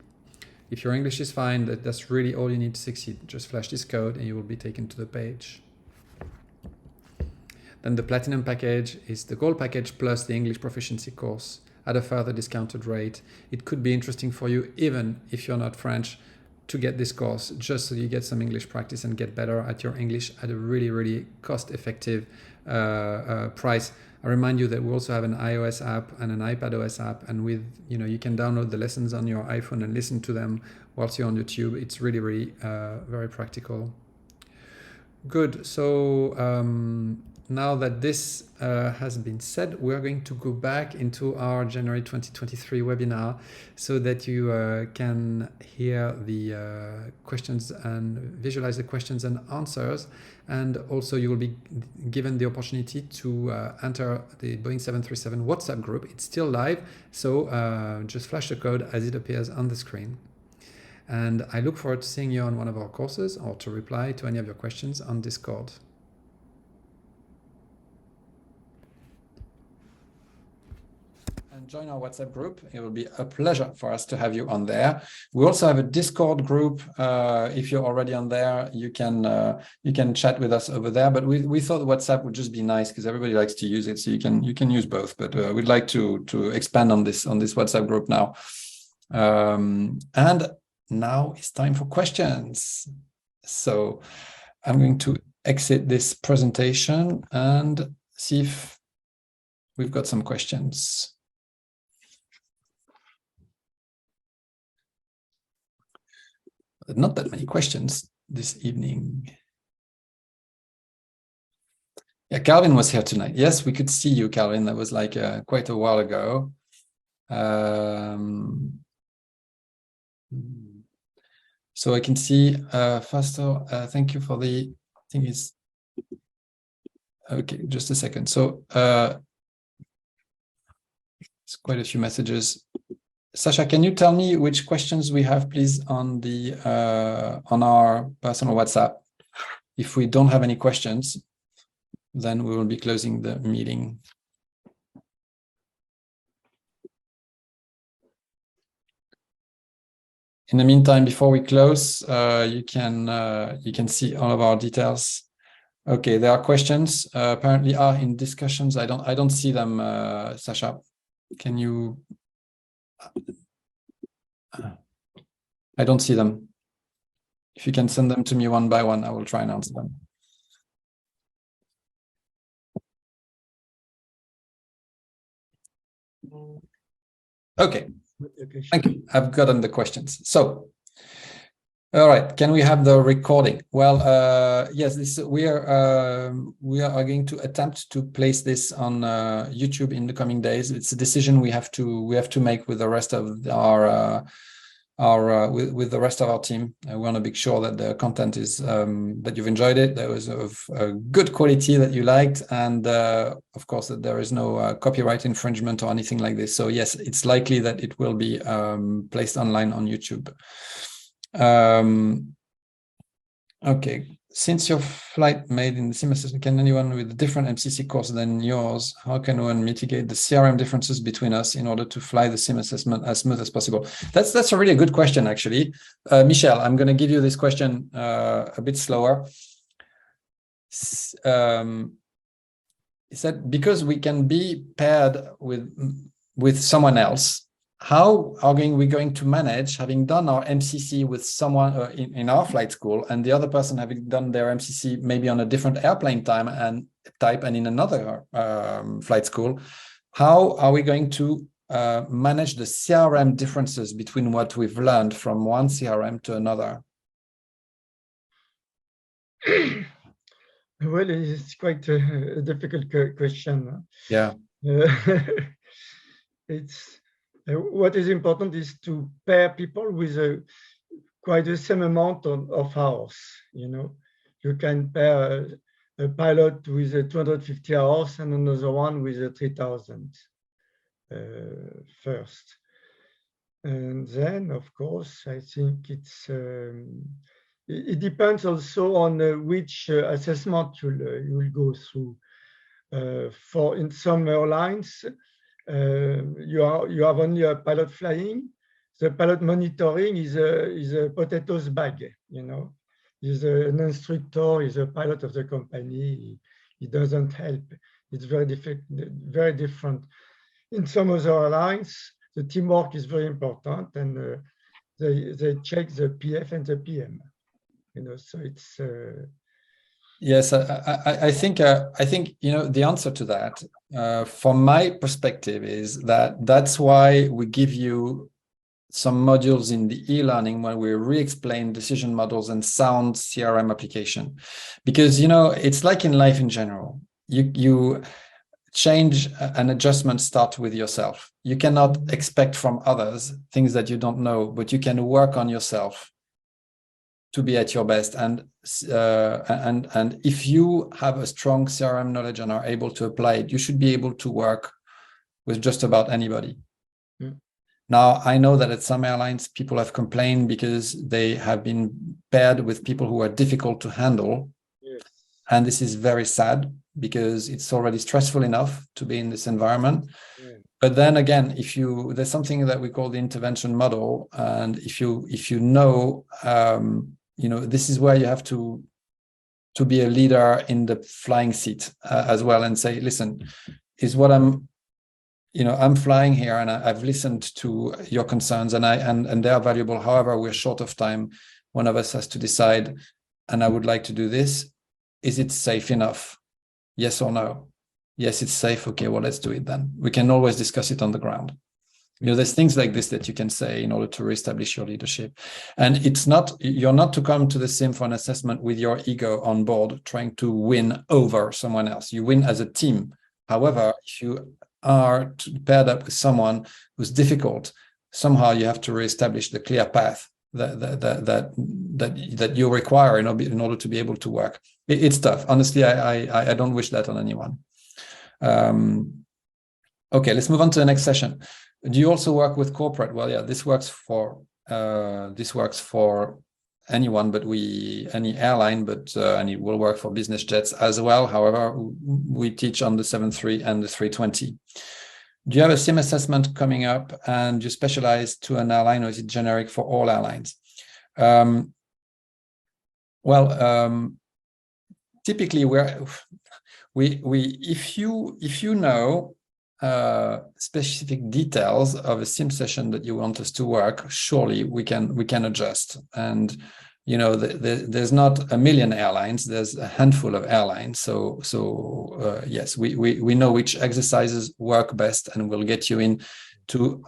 If your English is fine, that's really all you need to succeed. Just flash this code and you will be taken to the page. Then the platinum package is the gold package plus the English proficiency course at a further discounted rate. It could be interesting for you, even if you're not French, to get this course, just so you get some English practice and get better at your English at a really, really cost-effective price. I remind you that we also have an iOS app and an iPadOS app, and with you can download the lessons on your iPhone and listen to them whilst you're on YouTube. It's really, really very practical. Good. So now that this has been said, we're going to go back into our January 2023 webinar so that you can hear the questions and visualize the questions and answers. And also you will be given the opportunity to enter the Boeing 737 WhatsApp group. It's still live, so just flash the code as it appears on the screen. And I look forward to seeing you on one of our courses or to reply to any of your questions on Discord. And join our WhatsApp group. It will be a pleasure for us to have you on there. We also have a Discord group. If you're already on there, you can chat with us over there. But we thought WhatsApp would just be nice because everybody likes to use it, so you can use both. But we'd like to expand on this WhatsApp group now. And now it's time for questions. So I'm going to exit this presentation and see if we've got some questions. Not that many questions this evening. Yeah, Calvin was here tonight. Yes, we could see you, Calvin. That was like quite a while ago. So I can see faster. Thank you for the thing is okay. Just a second. So it's quite a few messages. Sasha, can you tell me which questions we have, please, on the on our personal WhatsApp? If we don't have any questions, then we will be closing the meeting. In the meantime, before we close, you can see all of our details. Okay, there are questions. Apparently, are in discussions. I don't see them. Sasha, can you? I don't see them. If you can send them to me one by one, I will try and answer them. Okay, thank you. I've gotten the questions. So, all right, can we have the recording? Well, yes, we are going to attempt to place this on YouTube in the coming days. It's a decision we have to make with the rest of with the rest of our team. We want to make sure that the content is that you've enjoyed it, that was of good quality, that you liked, and of course that there is no copyright infringement or anything like this. So yes, it's likely that it will be placed online on YouTube. Okay. Since your flight made in the sim assessment, can anyone with a different MCC course than yours, how can one mitigate the CRM differences between us in order to fly the sim assessment as smooth as possible? That's a really good question, actually. Michel, I'm going to give you this question a bit slower. Is that because we can be paired with someone else? How are we going to manage having done our MCC with someone in our flight school and the other person having done their MCC maybe on a different airplane type and in another flight school? How are we going to manage the CRM differences between what we've learned from one CRM to another? Well, it's quite a difficult question. Yeah. It's what is important is to pair people with quite the same amount of hours. You know, you can pair a pilot with 250 hours and another one with 3,000 first. And then, of course, I think it depends also on which assessment you'll go through. For in some airlines, you have only a pilot flying. The pilot monitoring is a potatoes bag. You know, he's an instructor, he's a pilot of the company. He doesn't help. It's very different. In some other airlines, the teamwork is very important, and they check the PF and the PM. You know, so it's. Yes, I think you know the answer to that, from my perspective, is that's why we give you some modules in the e-learning when we re-explain decision models and sound CRM application, because you know it's like in life in general. You change and adjustment start with yourself. You cannot expect from others things that you don't know, but you can work on yourself to be at your best. And if you have a strong CRM knowledge and are able to apply it, you should be able to work with just about anybody. Mm. Now, I know that at some airlines, people have complained because they have been paired with people who are difficult to handle. Yes. And this is very sad because it's already stressful enough to be in this environment. Yeah. But then again, there's something that we call the intervention model. And if you know, you know, this is where you have to be a leader in the flying seat as well, and say, listen, is what I'm flying here, and I've listened to your concerns, and they are valuable. However, we're short of time. One of us has to decide, and I would like to do this. Is it safe enough? Yes or no? Yes, it's safe. Okay, well, let's do it then. We can always discuss it on the ground. You know, there's things like this that you can say in order to reestablish your leadership. And you're not to come to the sim for an assessment with your ego on board, trying to win over someone else. You win as a team. However, if you are paired up with someone who's difficult, somehow you have to reestablish the clear path that you require in order to be able to work. It's tough. Honestly, I don't wish that on anyone. Okay, let's move on to the next session. Do you also work with corporate? Well, yeah, this works for anyone, but any airline, and it will work for business jets as well. However, we teach on the 73 and the 320. Do you have a sim assessment coming up, and you specialize to an airline, or is it generic for all airlines? Typically, if you know specific details of a sim session that you want us to work, surely we can adjust. And you know, there's not a million airlines, there's a handful of airlines. So yes, we know which exercises work best, and we'll get you in to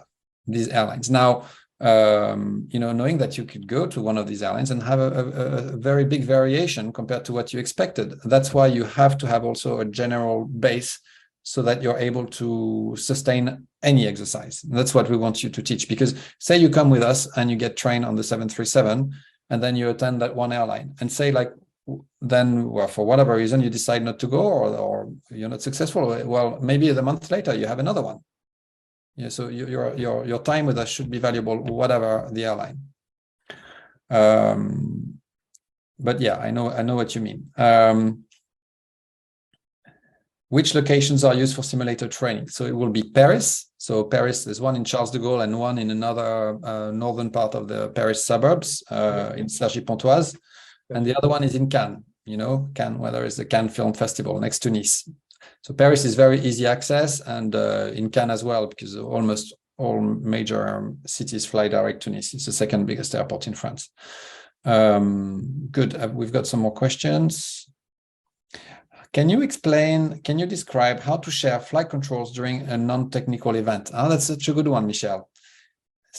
these airlines. Now, you know, knowing that you could go to one of these airlines and have a very big variation compared to what you expected. That's why you have to have also a general base, so that you're able to sustain any exercise. And that's what we want you to teach. Because say you come with us and you get trained on the 737, and then you attend that one airline, and say then, well, for whatever reason, you decide not to go, or you're not successful. Well, maybe a month later you have another one. Yeah, so your time with us should be valuable, whatever the airline. but yeah, I know what you mean. Which locations are used for simulator training? So it will be Paris. So Paris, there's one in Charles de Gaulle and one in another northern part of the Paris suburbs in Cergy-Pontoise. And the other one is in Cannes, Cannes, where there is the Cannes Film Festival next to Nice. So Paris is very easy access, and in Cannes as well, because almost all major cities fly direct to Nice. It's the second biggest airport in France. Good. We've got some more questions. Can you describe how to share flight controls during a non-technical event? Oh, that's such a good one, Michel.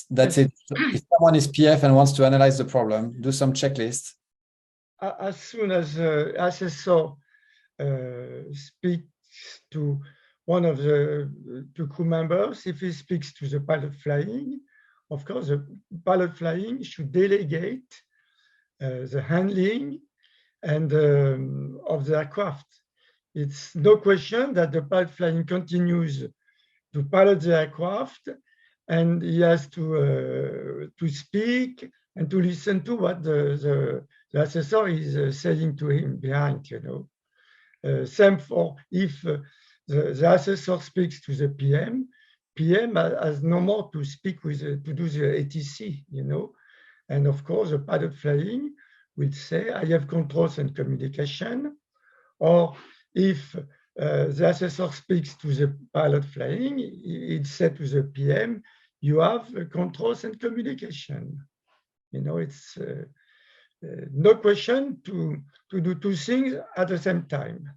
That's it. So if someone is PF and wants to analyze the problem, do some checklist. As soon as the assessor speaks to one of the two crew members, if he speaks to the pilot flying, of course, the pilot flying should delegate the handling and of the aircraft. It's no question that the pilot flying continues to pilot the aircraft, and he has to speak and to listen to what the assessor is saying to him behind, Same for if the assessor speaks to the PM has no more to speak with, to do the ATC, And of course, the pilot flying will say, I have controls and communication. Or if the assessor speaks to the pilot flying, it said to the PM, you have controls and communication. It's no question to do two things at the same time.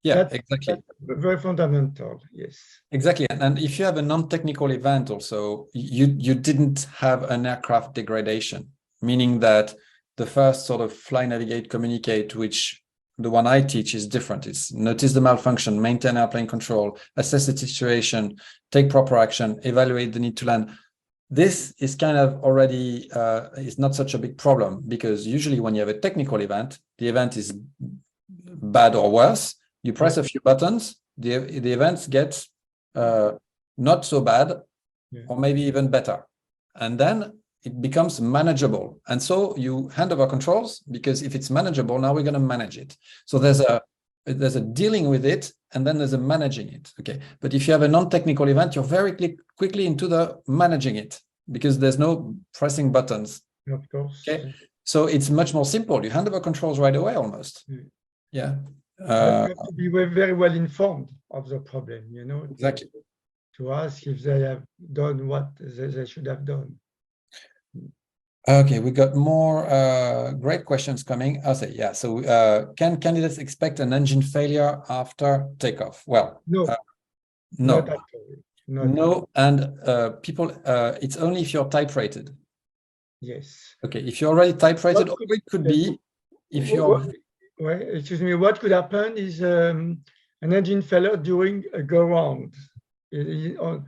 Yeah, exactly. That's very fundamental, yes. Exactly. And if you have a non-technical event also, you didn't have an aircraft degradation, meaning that the first sort of fly, navigate, communicate, which the one I teach is different. It's notice the malfunction, maintain airplane control, assess the situation, take proper action, evaluate the need to land. This is kind of already is not such a big problem, because usually when you have a technical event, the event is bad or worse. You press a few buttons, the events get not so bad, or maybe even better. And then it becomes manageable. And so you hand over controls, because if it's manageable, now we're going to manage it. So there's a dealing with it, and then there's a managing it. Okay. But if you have a non-technical event, you're very quickly into the managing it, because there's no pressing buttons. Of course. Okay. So it's much more simple. You hand over controls right away almost. Yeah. You have to be very well informed of the problem, Exactly. To ask if they have done what they should have done. Okay, we got more great questions coming. I'll say, yeah. So can candidates expect an engine failure after takeoff? Well, no. No. Not at all. No, and people, it's only if you're type rated. Yes. Okay, if you're already type rated, or it could be if you're... Well, excuse me, what could happen is an engine failure during a go-round. On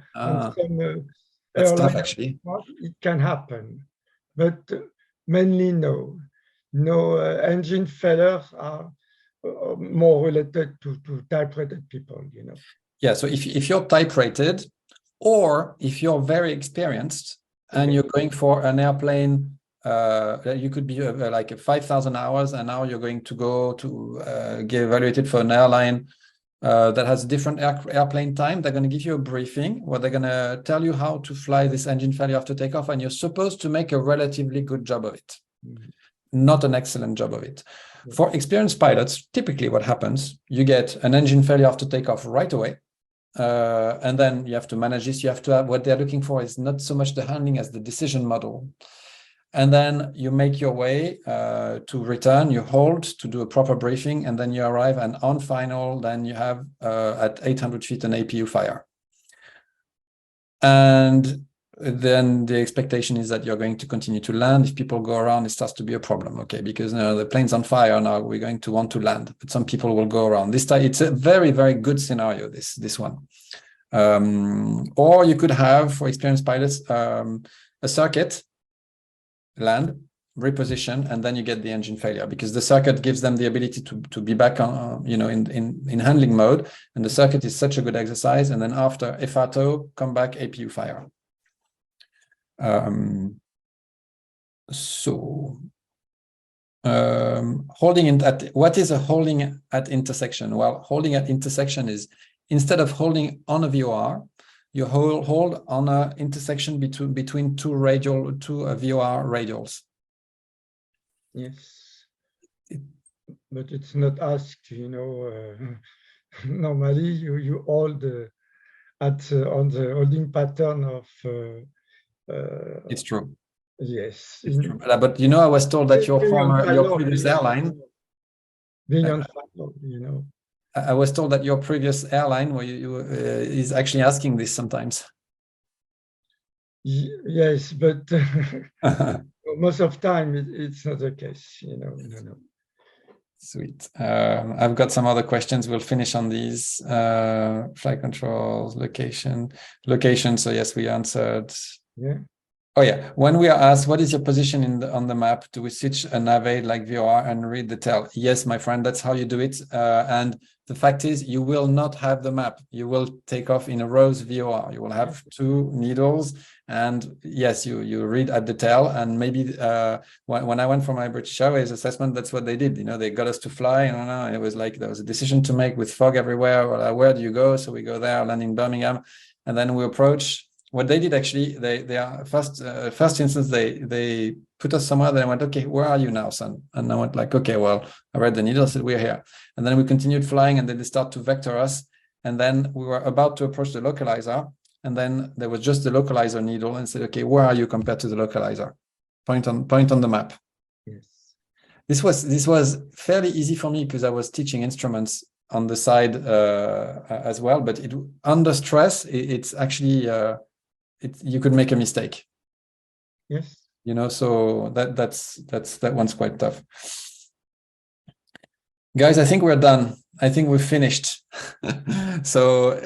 some that's tough, airline, actually. it can happen, but mainly no. No, engine failures are more related to type-rated people, Yeah, so if you're type rated, or if you're very experienced and you're going for an airplane, you could be like 5,000 hours, and now you're going to go to get evaluated for an airline that has a different airplane time. They're going to give you a briefing where they're going to tell you how to fly this engine failure after takeoff, and you're supposed to make a relatively good job of it, not an excellent job of it. For experienced pilots, typically what happens, you get an engine failure after takeoff right away. And then you have to manage this. You have to have, what they're looking for is not so much the handling as the decision model. And then you make your way to return, you hold to do a proper briefing, and then you arrive, and on final, then you have at 800 feet an APU fire. And then the expectation is that you're going to continue to land. If people go around, it starts to be a problem, okay? Because the plane's on fire now, we're going to want to land, but some people will go around. This time, it's a very, very good scenario, this one. Or you could have, for experienced pilots, a circuit, land, reposition, and then you get the engine failure, because the circuit gives them the ability to be back on, in handling mode, and the circuit is such a good exercise. And then after FATO, come back, APU fire. So what is a holding at intersection? Well, holding at intersection is, instead of holding on a VOR, you hold on an intersection between two VOR radials. Yes, but it's not asked, normally you hold on the holding pattern of it's true. yes, it's true. But I was told that your previous airline, being on fire, I was told that your previous airline is actually asking this sometimes. Yes, but most of time it's not the case, no. Sweet. I've got some other questions. We'll finish on these. Flight controls, location. So yes, we answered. Yeah. Oh yeah. When we are asked, what is your position on the map? Do we switch a navigate like VOR and read the tail? Yes, my friend, that's how you do it. And the fact is, you will not have the map. You will take off in a rose VOR. You will have two needles, and yes, you read at the tail. And maybe when I went for my British Airways assessment, that's what they did. They got us to fly, and it was like there was a decision to make with fog everywhere. Where do you go? So we go there, land in Birmingham, and then we approach. What they did actually, they are first instance, they put us somewhere. Then I went, okay, where are you now, son? And I went like, okay, well, I read the needle, said we're here. And then we continued flying, and then they start to vector us. And then we were about to approach the localizer, and then there was just the localizer needle, and said, okay, where are you compared to the localizer? Point on the map. Yes. This was fairly easy for me because I was teaching instruments on the side as well. But under stress, it's actually. You could make a mistake. Yes. So that one's quite tough. Guys, I think we're done. I think we've finished. So,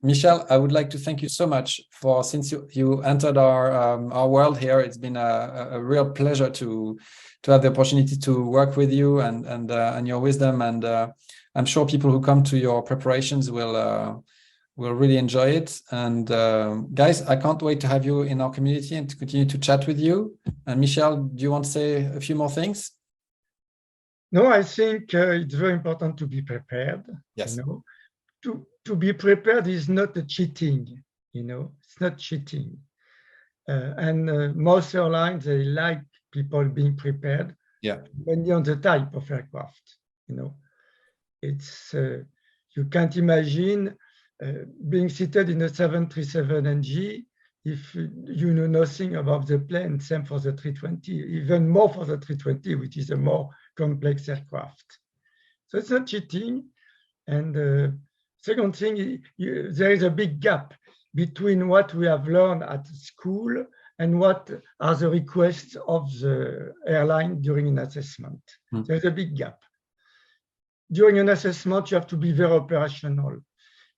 Michel, I would like to thank you so much since you entered our world here. It's been a real pleasure to have the opportunity to work with you and your wisdom. And I'm sure people who come to your preparations will really enjoy it. And guys, I can't wait to have you in our community and to continue to chat with you. And Michel, do you want to say a few more things? No, I think it's very important to be prepared. Yes. To be prepared is not a cheating. It's not cheating. And most airlines, they like people being prepared. Yeah. Depending on the type of aircraft. It's you can't imagine being seated in a 737NG if you know nothing about the plane. Same for the 320, even more for the 320, which is a more complex aircraft. So it's not cheating. And second thing, there is a big gap between what we have learned at school and what are the requests of the airline during an assessment. There's a big gap. During an assessment, you have to be very operational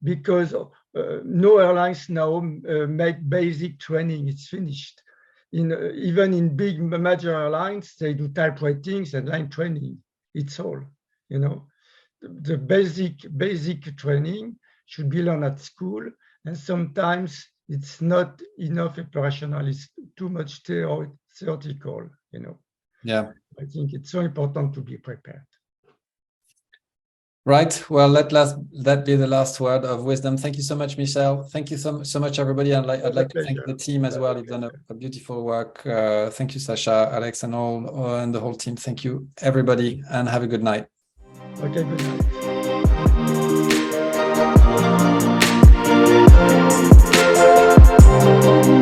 because no airlines now make basic training. It's finished. Even in big major airlines, they do type ratings and line training. It's all, The basic training should be learned at school, and sometimes it's not enough operational. It's too much theoretical, Yeah. I think it's so important to be prepared. Right. Well, let that be the last word of wisdom. Thank you so much, Michel. Thank you so much, everybody. I'd like to thank the team as well. You've done a beautiful work. Thank you, Sasha, Alex, and the whole team. Thank you, everybody, and have a good night. Okay, good night.